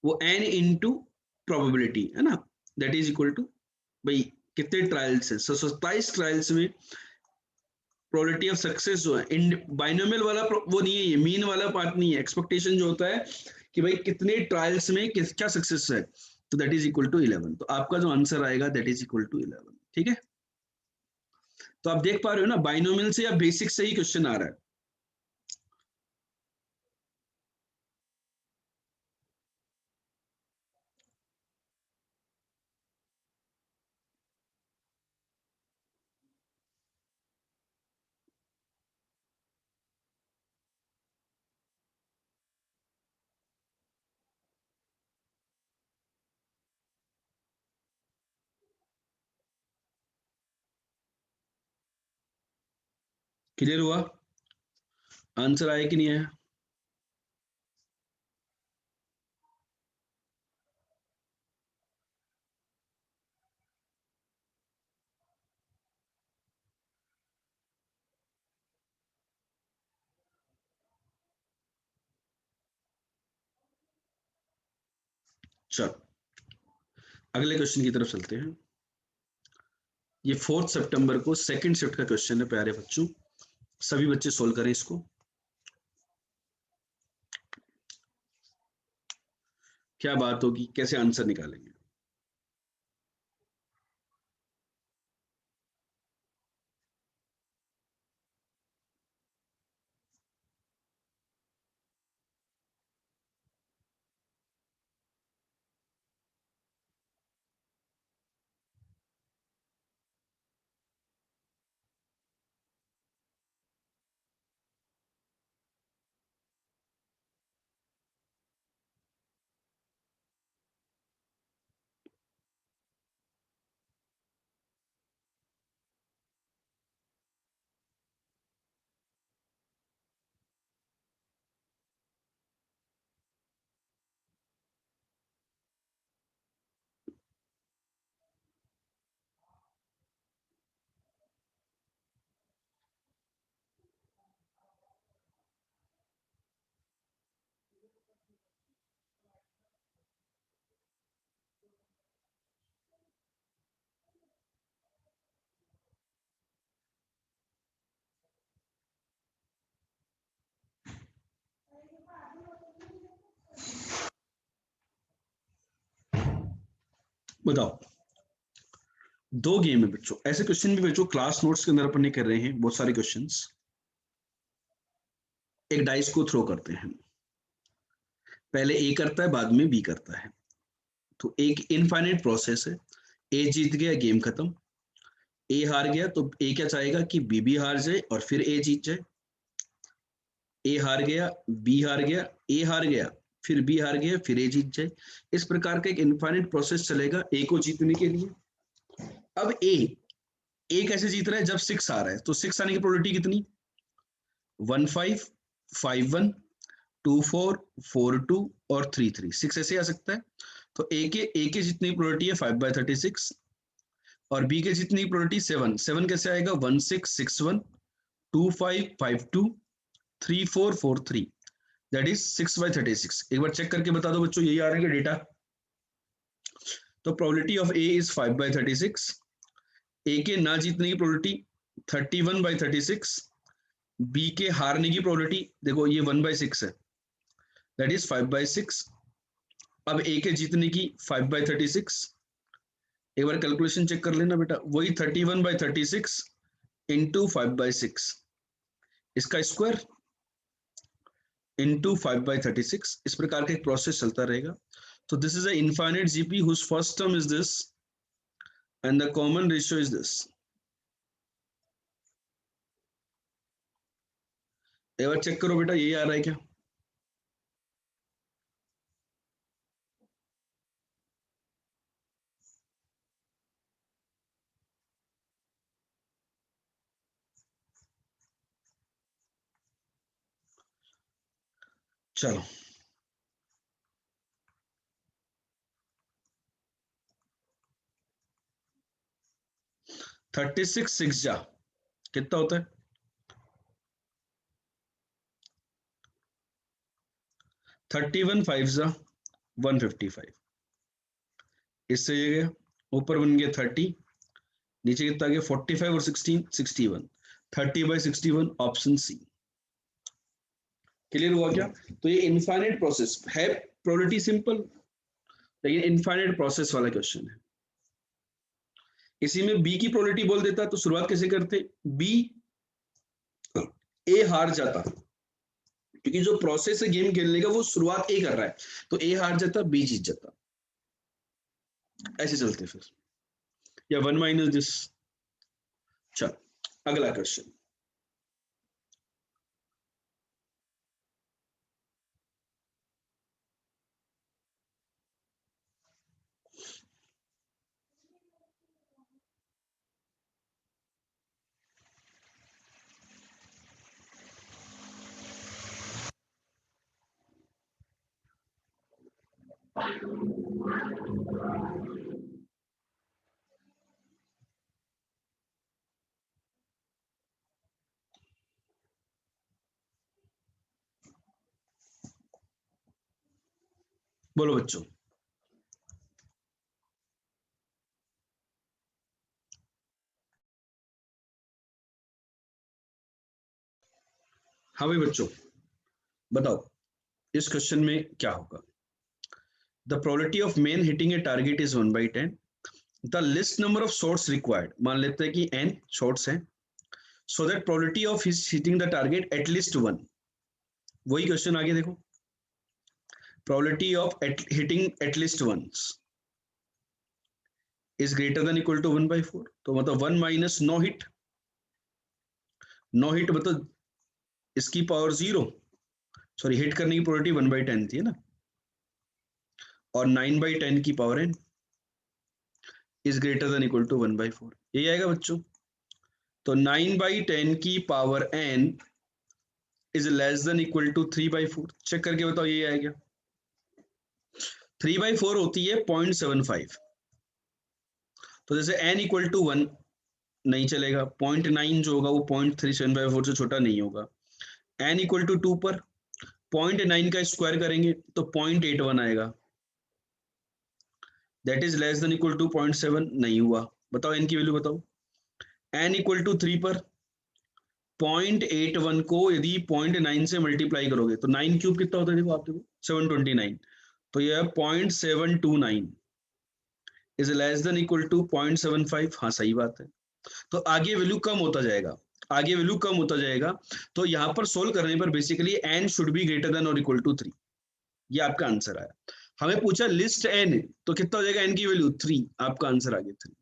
वो n इंटू प्रोबेबिलिटी है ना, दैट इज इक्वल टू, भाई कितने ट्रायल्स है, 27 ट्रायल्स में प्रोबेबिलिटी ऑफ सक्सेस जो है, इन बाइनोमियल वाला वो नहीं है, ये मीन वाला पार्ट नहीं है। एक्सपेक्टेशन जो होता है कि भाई कितने ट्रायल्स में क्या सक्सेस है, तो दैट इज इक्वल टू 11। तो आपका जो आंसर आएगा दैट इज इक्वल टू 11। ठीक है, तो आप देख पा रहे हो ना, बाइनोमियल से या बेसिक से ही क्वेश्चन आ रहा है। क्लियर हुआ? आंसर आया कि नहीं आया? चलो अगले क्वेश्चन की तरफ चलते हैं। ये 4 सितंबर को सेकंड शिफ्ट का क्वेश्चन है प्यारे बच्चों, सभी बच्चे सोल्व करें इसको। क्या बात होगी, कैसे आंसर निकालेंगे? बताओ। दो गेम है बच्चों, ऐसे क्वेश्चन भी बच्चों क्लास नोट्स के अंदर अपन ने कर रहे हैं बहुत सारे क्वेश्चंस। एक डाइस को थ्रो करते हैं, पहले ए करता है बाद में बी करता है, तो एक इनफाइनाइट प्रोसेस है। ए जीत गया, गेम खत्म। ए हार गया तो ए क्या चाहेगा कि बी भी हार जाए और फिर ए जीत जाए। ए हार गया, बी हार गया, ए हार गया, फिर बी हार गया, फिर ए जीत जाए। इस प्रकार का एक इनफाइनाइट प्रोसेस चलेगा ए को जीतने के लिए। अब ए कैसे जीत रहा है, जब 6 आ रहा है तो 6 आने की प्रोबेबिलिटी कितनी, 1 5 5 1 2 4 4 2 और 3 3, 6 ऐसे आ सकता है। तो ए के जितनी प्रोबेबिलिटी है 5/36 और बी के जितनी प्रोबेबिलिटी 7, 7 कैसे आएगा, 1 6 6 1 2 5 5 2 3 4 4 3, दैट इज 6/36। एक बार चेक करके बता दो बच्चों, यही आ रहा है डेटा। तो प्रोबेबिलिटी ऑफ ए इज 5/36। ए के ना जीतने की प्रोबेबिलिटी 31/36। बी के हारने की प्रोबेबिलिटी देखो ये 1/6 है, दैट इज 5/6। अब ए के जीतने की 5/36। एक बार कैलकुलेशन चेक कर लेना बेटा, वही 31/36 इंटू 5/6, इसका स्क्वायर इंटू 5/36। इस प्रकार का एक प्रोसेस चलता रहेगा। तो this is a infinite GP whose first term is this and the common ratio is this. एक बार चेक करो बेटा, यही आ रहा है क्या? चलो 36 6 जा कितना होता है? 31 5 जा 155। इससे ये गया, ऊपर बन गया 30, नीचे कितना गया 45 और 16 61। 30/61 ऑप्शन सी। क्लियर हुआ क्या? तो ये इनफाइनाइट प्रोसेस है, प्रोबेबिलिटी सिंपल, लेकिन इनफाइनाइट प्रोसेस वाला क्वेश्चन है। इसी में बी की प्रोबेबिलिटी बोल देता तो शुरुआत कैसे करते? बी ए हार जाता, क्योंकि जो प्रोसेस है गेम खेलने का वो शुरुआत ए कर रहा है, तो ए हार जाता बी जीत जाता, ऐसे चलते फिर, या 1 माइनस दिस। चल अगला क्वेश्चन। बोलो बच्चों। हाँ भाई बच्चों, बताओ इस क्वेश्चन में क्या होगा? The probability of man hitting a target is 1/10। The least number of shots required, मान लेते हैं कि n शॉट्स हैं, so that probability of his hitting the target at least 1। वही क्वेश्चन आगे देखो, probability of hitting at least once is greater than equal to 1/4। तो मतलब 1 minus no hit, no hit मतलब इसकी पावर 0, सॉरी हिट करने की प्रोबेबिलिटी 1/10 थी ना, और 9/10 की power n is greater than equal to 1/4, यही आएगा बच्चों। तो 9/10 की power n is less than equal to 3/4। Check करके बताओ यही आएगा। 3/4 होती है 0.75, तो जैसे n इक्वल टू 1 नहीं चलेगा, 0.9 जो होगा वो 0.375 से छोटा नहीं होगा। n इक्वल टू 2 पर 0.9 का स्क्वायर करेंगे तो 0.81 आएगा, that is less than equal to 0.7 नहीं हुआ। बताओ n की वैल्यू बताओ। n इक्वल टू 3 पर 0.81 को यदि 0.9 से मल्टीप्लाई करोगे तो 9 क्यूब कितना होता है, देखो आप देखो 729, तो यह 0.729 is less than equal to 0.75। हाँ सही बात है। तो आगे वैल्यू कम होता जाएगा, आगे वैल्यू कम होता जाएगा, तो यहाँ पर सोल्व करने पर basically n should be greater then और इक्वल टू 3। ये आपका आंसर आया। हमें पूछा लिस्ट n, तो कितना हो जाएगा n की वैल्यू 3, आपका आंसर आ गया 3।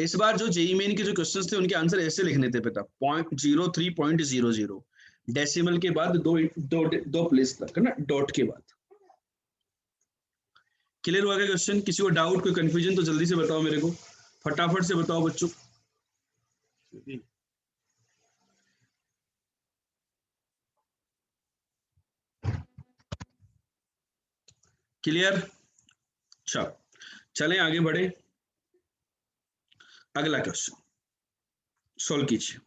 इस बार जो जेई मेन के जो क्वेश्चंस थे उनके आंसर ऐसे लिखने थे बेटा, 0.03.00, डेसिमल के बाद दो प्लेस तक है ना, डॉट के बाद। क्लियर हुआ क्या क्वेश्चन? किसी को डाउट कोई कंफ्यूजन तो जल्दी से बताओ मेरे को, फटाफट से बताओ बच्चों। क्लियर? चलो चलें आगे बढ़े, अगला क्वेश्चन सोल्व कीजिए।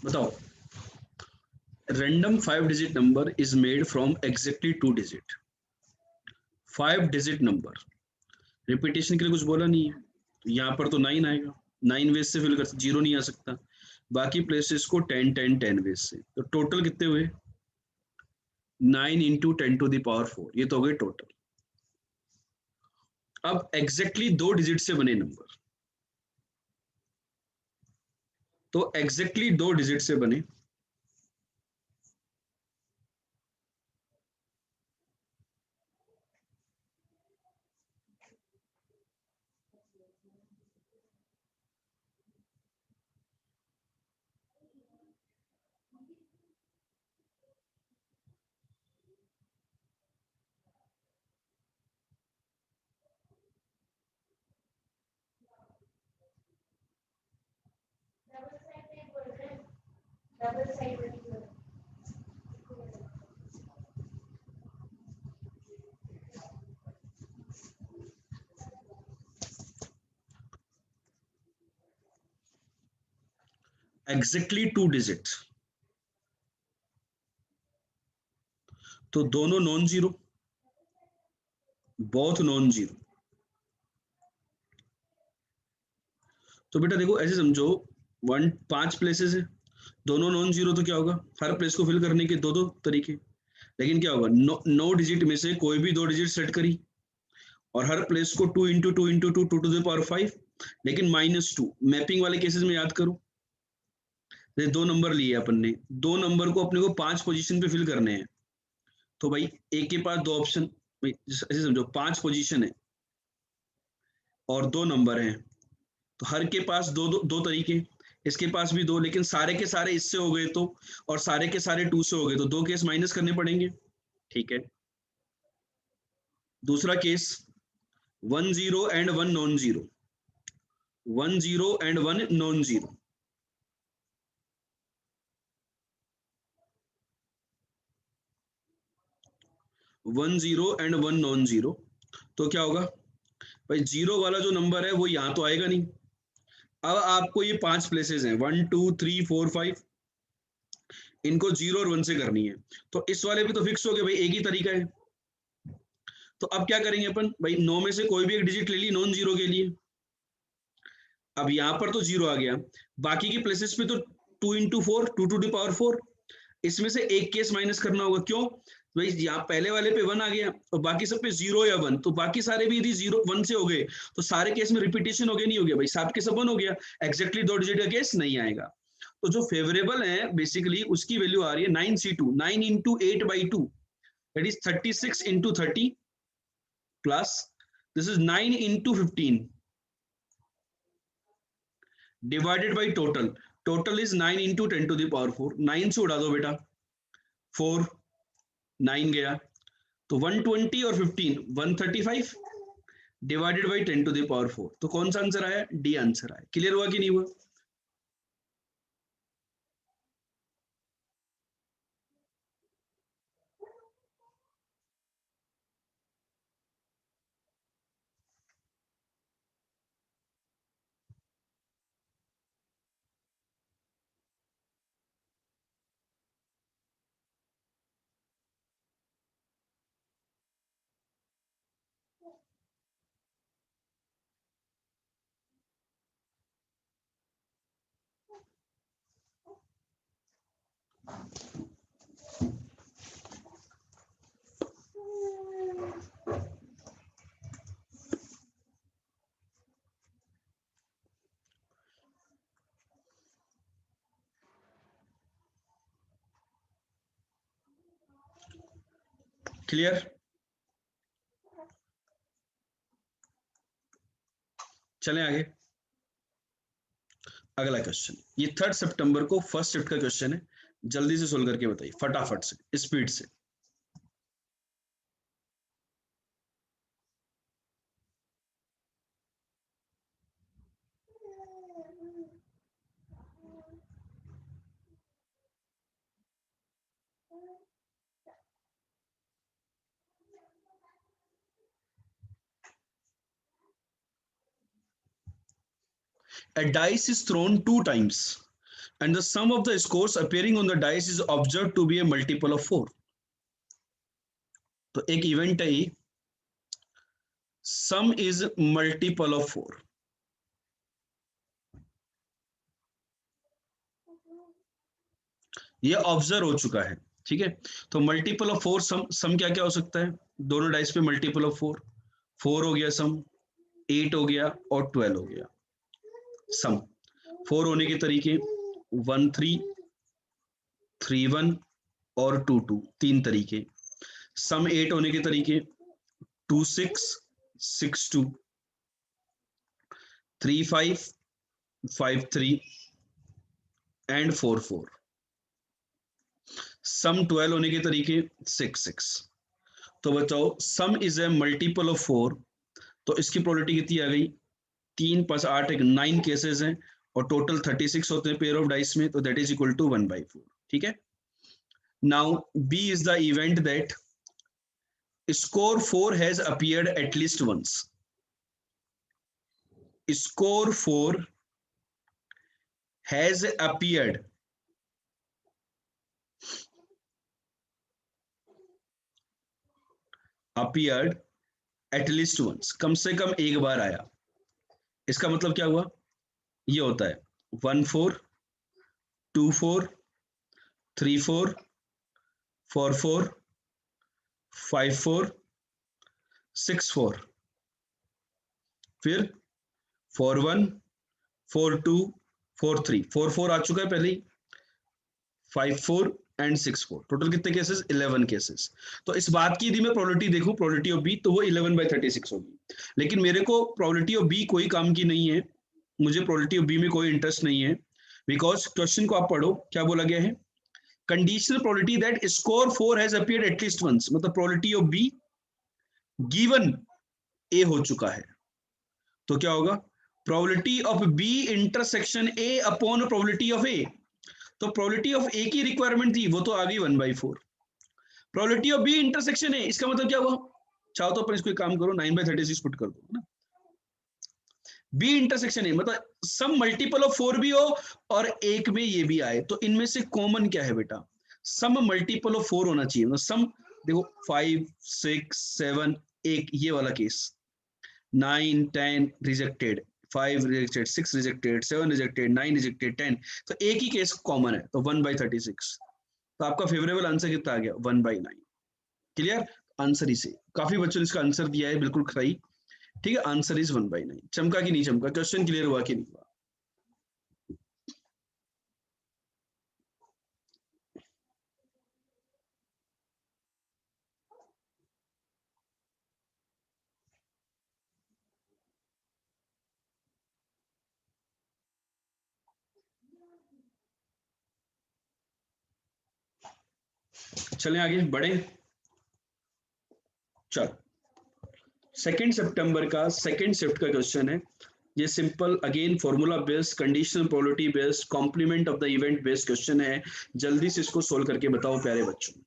बताओ, random 5 digit number is made from exactly 2 digit. 5 digit number, repetition के लिए कुछ बोला नहीं है, तो यहाँ पर तो 9 आएगा, 9 वेज से फिल कर, 0 नहीं आ सकता, बाकी प्लेसेस को 10 10 10 वेज से, तो टोटल कितने हुए, 9 इंटू 10⁴, ये तो हो गए टोटल। अब एग्जैक्टली 2 डिजिट से बने नंबर, तो एग्जैक्टली 2 डिजिट से बने, एग्जैक्टली 2 डिजिट, तो दोनों non zero, both non zero. तो बेटा देखो ऐसे समझो, 5 प्लेसेस है, दोनों नॉन जीरो, तो क्या होगा, हर प्लेस को फिल करने के दो दो तरीके, लेकिन क्या होगा, 9 डिजिट में से कोई भी 2 डिजिट सेट करी, और हर प्लेस को 2 इंटू 2 इंटू 2 2⁵, लेकिन -2 मैपिंग वाले केसेस में याद करो, जैसे 2 नंबर लिए अपन ने, 2 नंबर को अपने को 5 पोजीशन पे फिल करने हैं, तो भाई एक के पास 2 ऑप्शन, भाई ऐसे समझो 5 पोजीशन है और 2 नंबर हैं, तो हर के पास दो तरीके, इसके पास भी 2, लेकिन सारे के सारे इससे हो गए तो, और सारे के सारे 2 से हो गए तो 2 केस माइनस करने पड़ेंगे, ठीक है। दूसरा case, 1 0 and 1 non zero, 1 0 and 1 non zero, one zero and 1 non zero, तो क्या होगा भाई, जीरो वाला जो नंबर है वो यहां तो आएगा नहीं। अब आपको ये 5 प्लेसेस हैं, 1 2 3 4 5, इनको 0 और 1 से करनी है, तो इस वाले पे तो फिक्स हो गया भाई, एक ही तरीका है। तो अब क्या करेंगे अपन भाई, 9 में से कोई भी एक डिजिट ले ली नॉन जीरो के लिए, अब यहां पर तो 0 आ गया, बाकी की प्लेसेस पे तो 2 इंटू 4 2⁴, इसमें से एक केस माइनस करना होगा, क्यों भाई, यहाँ पहले वाले पे 1 आ गया और बाकी सब पे 0 या 1, तो बाकी सारे भी यदि 0 1 से हो गए तो सारे केस में रिपीटेशन हो गया, नहीं हो गया भाई, सब के सब 1 हो गया, एग्जैक्टली 2 डिजिट का केस नहीं आएगा। तो जो फेवरेबल है बेसिकली उसकी वैल्यू आ रही है 9C2, 9 into 8/2, that is 36 into 30, plus this is 9 into 15 divided by total, total is 9 into 10⁴, 9 से उड़ा दो बेटा, 4 9 गया, तो 120 और 15 135, डिवाइडेड बाई 10⁴। तो कौन सा आंसर आया? डी आंसर आया। क्लियर हुआ कि नहीं हुआ? क्लियर? चलें आगे। अगला क्वेश्चन, ये 3 सितंबर को फर्स्ट शिफ्ट का क्वेश्चन है, जल्दी से सोल्व करके बताइए, फटाफट से, स्पीड से। A dice is thrown 2 times and the sum of the scores appearing on the dice is observed to be a multiple of 4। तो एक इवेंट है, सम इज मल्टीपल ऑफ 4। ये ऑब्जर्व हो चुका है, ठीक है। तो मल्टीपल ऑफ 4 सम क्या क्या हो सकता है? दोनों डाइस पे मल्टीपल ऑफ 4, 4 हो गया सम, 8 हो गया और 12 हो गया सम। 4 होने के तरीके 1 3, 3 1 और 2 2, 3 तरीके। सम 8 होने के तरीके 2 6, 6 2, 3 5, 5 3 एंड 4 4। सम 12 होने के तरीके 6 6। तो बताओ सम इज ए मल्टीपल ऑफ 4, तो इसकी प्रोबेबिलिटी कितनी आ गई? 3 + 8 एक 9 केसेस हैं और टोटल 36 होते हैं पेयर ऑफ डाइस में, तो दैट इज इक्वल टू 1/4। ठीक है। Now B is the event that score 4 has appeared at least once। score 4 has appeared at least once, कम से कम एक बार आया। इसका मतलब क्या हुआ? ये होता है 1 4, 2 4, 3 4, 4 4, 5 4, 6 4, फिर 4 1, 4 2, 4 3, 4 4 आ चुका है पहले ही, 5 4 एंड 6 4। टोटल कितने केसेस? 11 केसेस। तो इस बात की यदि मैं प्रोबेबिलिटी देखूं, प्रोबेबिलिटी ऑफ बी, तो वो 11/36 होगी। लेकिन मेरे को प्रोबेबिलिटी ऑफ बी कोई काम की नहीं है, मुझे प्रोबेबिलिटी ऑफ बी में कोई इंटरेस्ट नहीं है, बिकॉज क्वेश्चन को आप पढ़ो, क्या बोला गया है? Conditional probability that score 4 has appeared at least once, मतलब probability of B given A हो चुका है, तो क्या होगा? Probability of B intersection A upon probability of A. तो प्रोबेबिलिटी ऑफ ए की रिक्वायरमेंट थी, वो तो आ गई 1/4। Probability of B intersection A, इसका मतलब क्या हुआ? चाहो तो अपन इसको एक काम करो, 9/36 पुट कर दो ना। बी इंटरसेक्शन ए मतलब सम मल्टीपल ऑफ 4 भी हो और एक में ये भी आए, तो इनमें से कॉमन क्या है बेटा? सम मल्टीपल ऑफ 4 होना चाहिए। मतलब सम देखो 5 6 7, एक ये वाला case, 9 10 rejected, 5 rejected, 6 rejected, 7 rejected, 9 rejected, 10, तो एक ही केस कॉमन है, तो 1/36। तो आपका फेवरेबल आंसर कितना आ गया? 1/9। क्लियर? आंसर ही से काफी बच्चों ने इसका आंसर दिया है, बिल्कुल सही। ठीक है, आंसर इज 1/9। चमका कि नहीं चमका? क्वेश्चन क्लियर हुआ कि नहीं हुआ? चलें आगे बढ़े। चल 2 सितंबर का सेकंड शिफ्ट का क्वेश्चन है। ये simple again formula based conditional probability based complement of the event based question है। जल्दी से इसको सोल्व करके बताओ प्यारे बच्चों।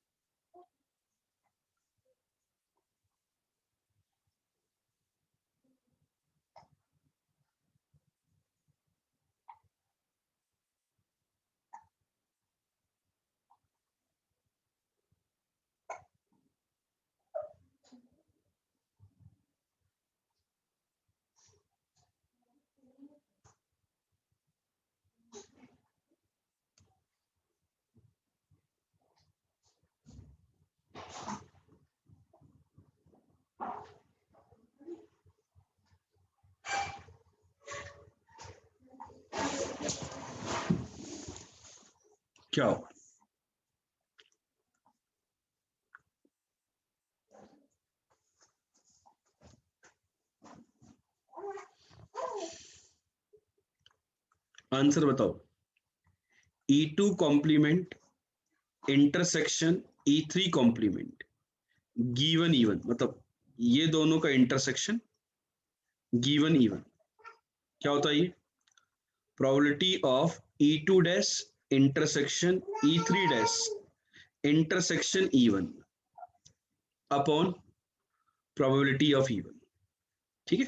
क्या होगा? आंसर बताओ। E2 complement intersection E3 complement given E one, मतलब ये दोनों का इंटरसेक्शन गिवन इवन क्या होता है? ये probability of E2 dash intersection E3 dash intersection E1 upon probability of E1। ठीक है,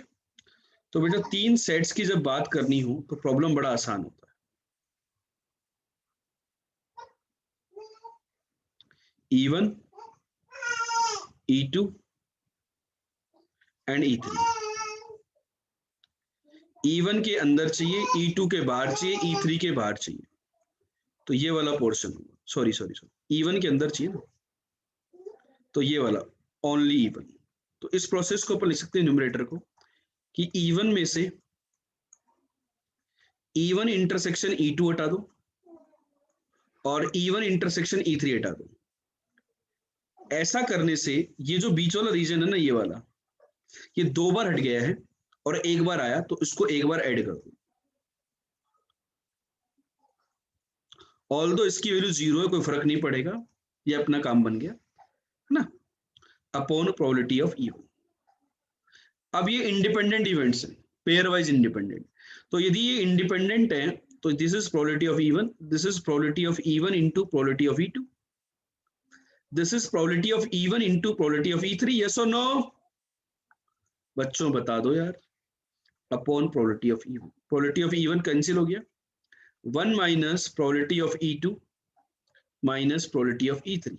तो बेटा तीन सेट्स की जब बात करनी हो तो प्रॉब्लम बड़ा आसान होता है। E1, E2 and E3। E1 के अंदर चाहिए, E2 के बाहर चाहिए, E3 के बाहर चाहिए। तो ये वाला पोर्शन होगा, सॉरी सॉरी सॉरी, E1 के अंदर चाहिए ना, तो ये वाला ओनली E1। तो इस प्रोसेस को अपन लिख सकते हैं न्यूमरेटर को कि E1 में से E1 इंटरसेक्शन E2 हटा दो और E1 इंटरसेक्शन E3 हटा दो। ऐसा करने से ये जो बीच वाला रीजन है ना, ये वाला, ये दो बार हट गया है और एक बार आया, तो इसको एक बार ऐड कर दो। ऑल दो इसकी वैल्यू 0 है, कोई फर्क नहीं पड़ेगा, ये अपना काम बन गया है ना, अपॉन प्रोबेबिलिटी ऑफ E1। अब ये इंडिपेंडेंट इवेंट्स हैं, पेयर वाइज इंडिपेंडेंट। तो यदि ये इंडिपेंडेंट है तो this is probability of E1, this is probability of E1 into probability of E2, this is probability of E1 into probability of E3। Yes और no? बच्चों बता दो यार। Upon probability of E1, probability of E1 cancel हो गया, 1 minus probability of E2 minus probability of E3।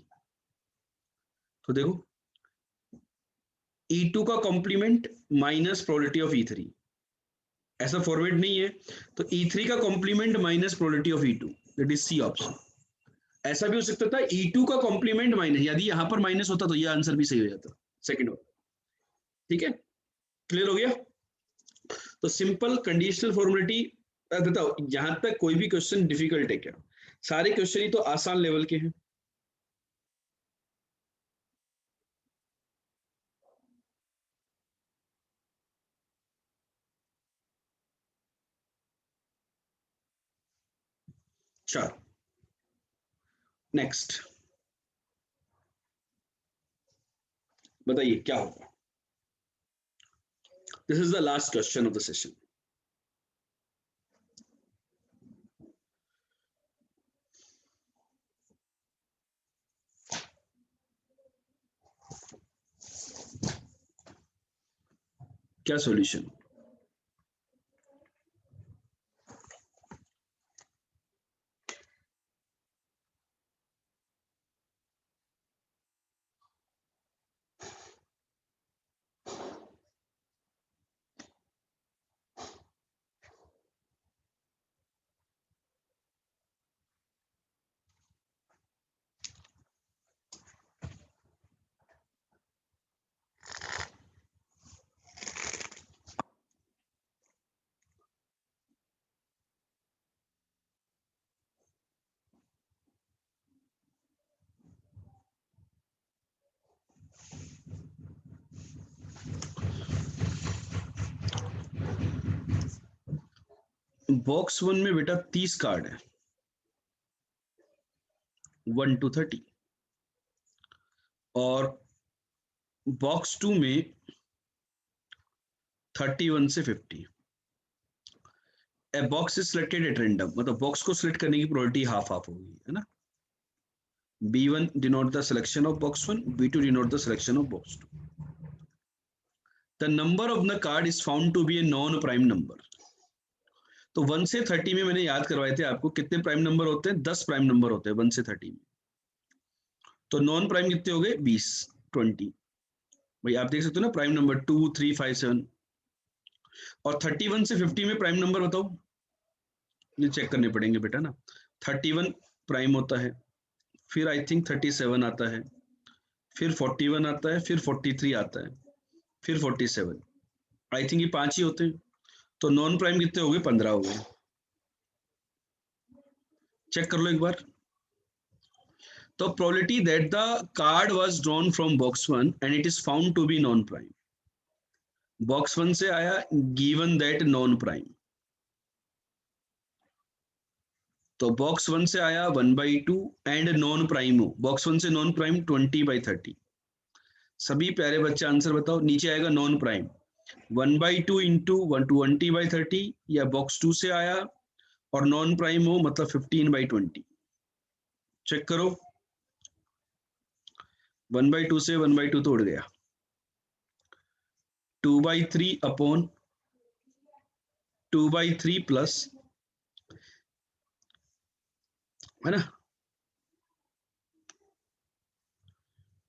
तो देखो E2 का complement minus probability of E3, ऐसा फॉर्मेट नहीं है, तो E3 का complement minus probability of E2, that is C option. ऐसा भी हो सकता था E2 का कॉम्प्लीमेंट माइनस, यदि यहां पर माइनस होता तो ये आंसर भी सही हो जाता, सेकंड वाला। ठीक है, क्लियर हो गया? तो सिंपल कंडीशनल फॉर्मेलिटी। बताओ यहां तक कोई भी क्वेश्चन डिफिकल्ट है क्या? सारे क्वेश्चन ही तो आसान लेवल के हैं। चलो नेक्स्ट बताइए क्या होगा। This is the last question of the session. क्या सॉल्यूशन? बॉक्स 1 में बेटा 30 कार्ड है, 1 to 30, और बॉक्स 2 में 31 से 50। A box is selected at random, मतलब बॉक्स को सिलेक्ट करने की प्रोबेबिलिटी हाफ हाफ होगी, है ना। B1 denote the selection of box 1, B2 denote the selection of box 2. The number of the card is found to be a non-prime number. तो 1 से 30 में मैंने याद करवाए थे आपको कितने प्राइम नंबर होते हैं, 10 प्राइम नंबर होते हैं 1 से 30 में। तो नॉन प्राइम कितने हो गए, 20, 20। भाई आप देख सकते हो ना, प्राइम नंबर 2, 3, 5, 7। और 31 से 50 में प्राइम नंबर बताओ, ये चेक करने पड़ेंगे बेटा ना। 31 प्राइम होता है, फिर आई थिंक 37 आता है, फिर 41 आता है, फिर 43 आता है, फिर 47। आई थिंक ये 5 ही होते हैं। तो नॉन प्राइम कितने हो गए, 15 हो गए। चेक कर लो एक बार। तो probability that the card was drawn from box 1 and it is found to be non prime. Box 1 से आया, गिवन दैट नॉन प्राइम। तो बॉक्स 1 से आया 1/2 एंड नॉन प्राइम हो, बॉक्स 1 से नॉन प्राइम 20/30। सभी प्यारे बच्चे आंसर बताओ। नीचे आएगा नॉन प्राइम 1/2 इंटू 20/30, या बॉक्स 2 से आया और नॉन प्राइम हो मतलब 15/20। चेक करो, 1/2 से 1/2 तो उड़ गया, 2/3 अपॉन 2/3 प्लस, है ना,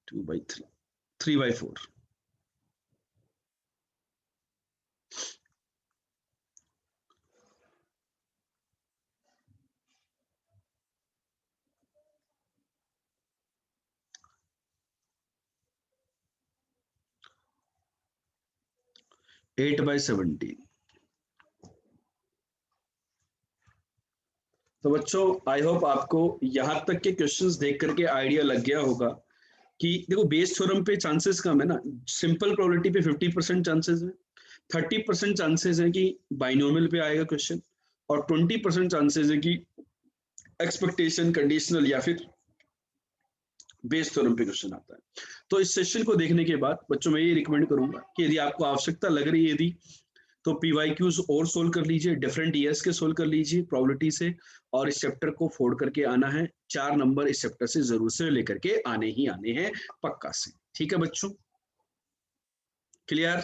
2/3, 3/4। Eight by 17। तो बच्चों आई होप आपको यहां तक के क्वेश्चंस देख करके आइडिया लग गया होगा कि देखो बेस थ्योरम पे चांसेस कम है ना, सिंपल प्रोबेबिलिटी पे 50% चांसेस है, 30% चांसेस है कि बाइनोमियल पे आएगा क्वेश्चन, और 20% चांसेस है कि एक्सपेक्टेशन, कंडीशनल या फिर बेस थ्योरम पे क्वेश्चन आता है। तो इस सेशन को देखने के बाद बच्चों मैं ये रिकमेंड करूंगा कि यदि आपको आवश्यकता लग रही है यदि, तो पीवाईक्यूज और सोल्व कर लीजिए, डिफरेंट ईयर्स के सोल्व कर लीजिए प्रोबेबिलिटी से, और इस चैप्टर को फोड़ करके आना है। 4 नंबर इस चैप्टर से जरूर से लेकर के आने ही आने हैं, पक्का से। ठीक है बच्चों, क्लियर।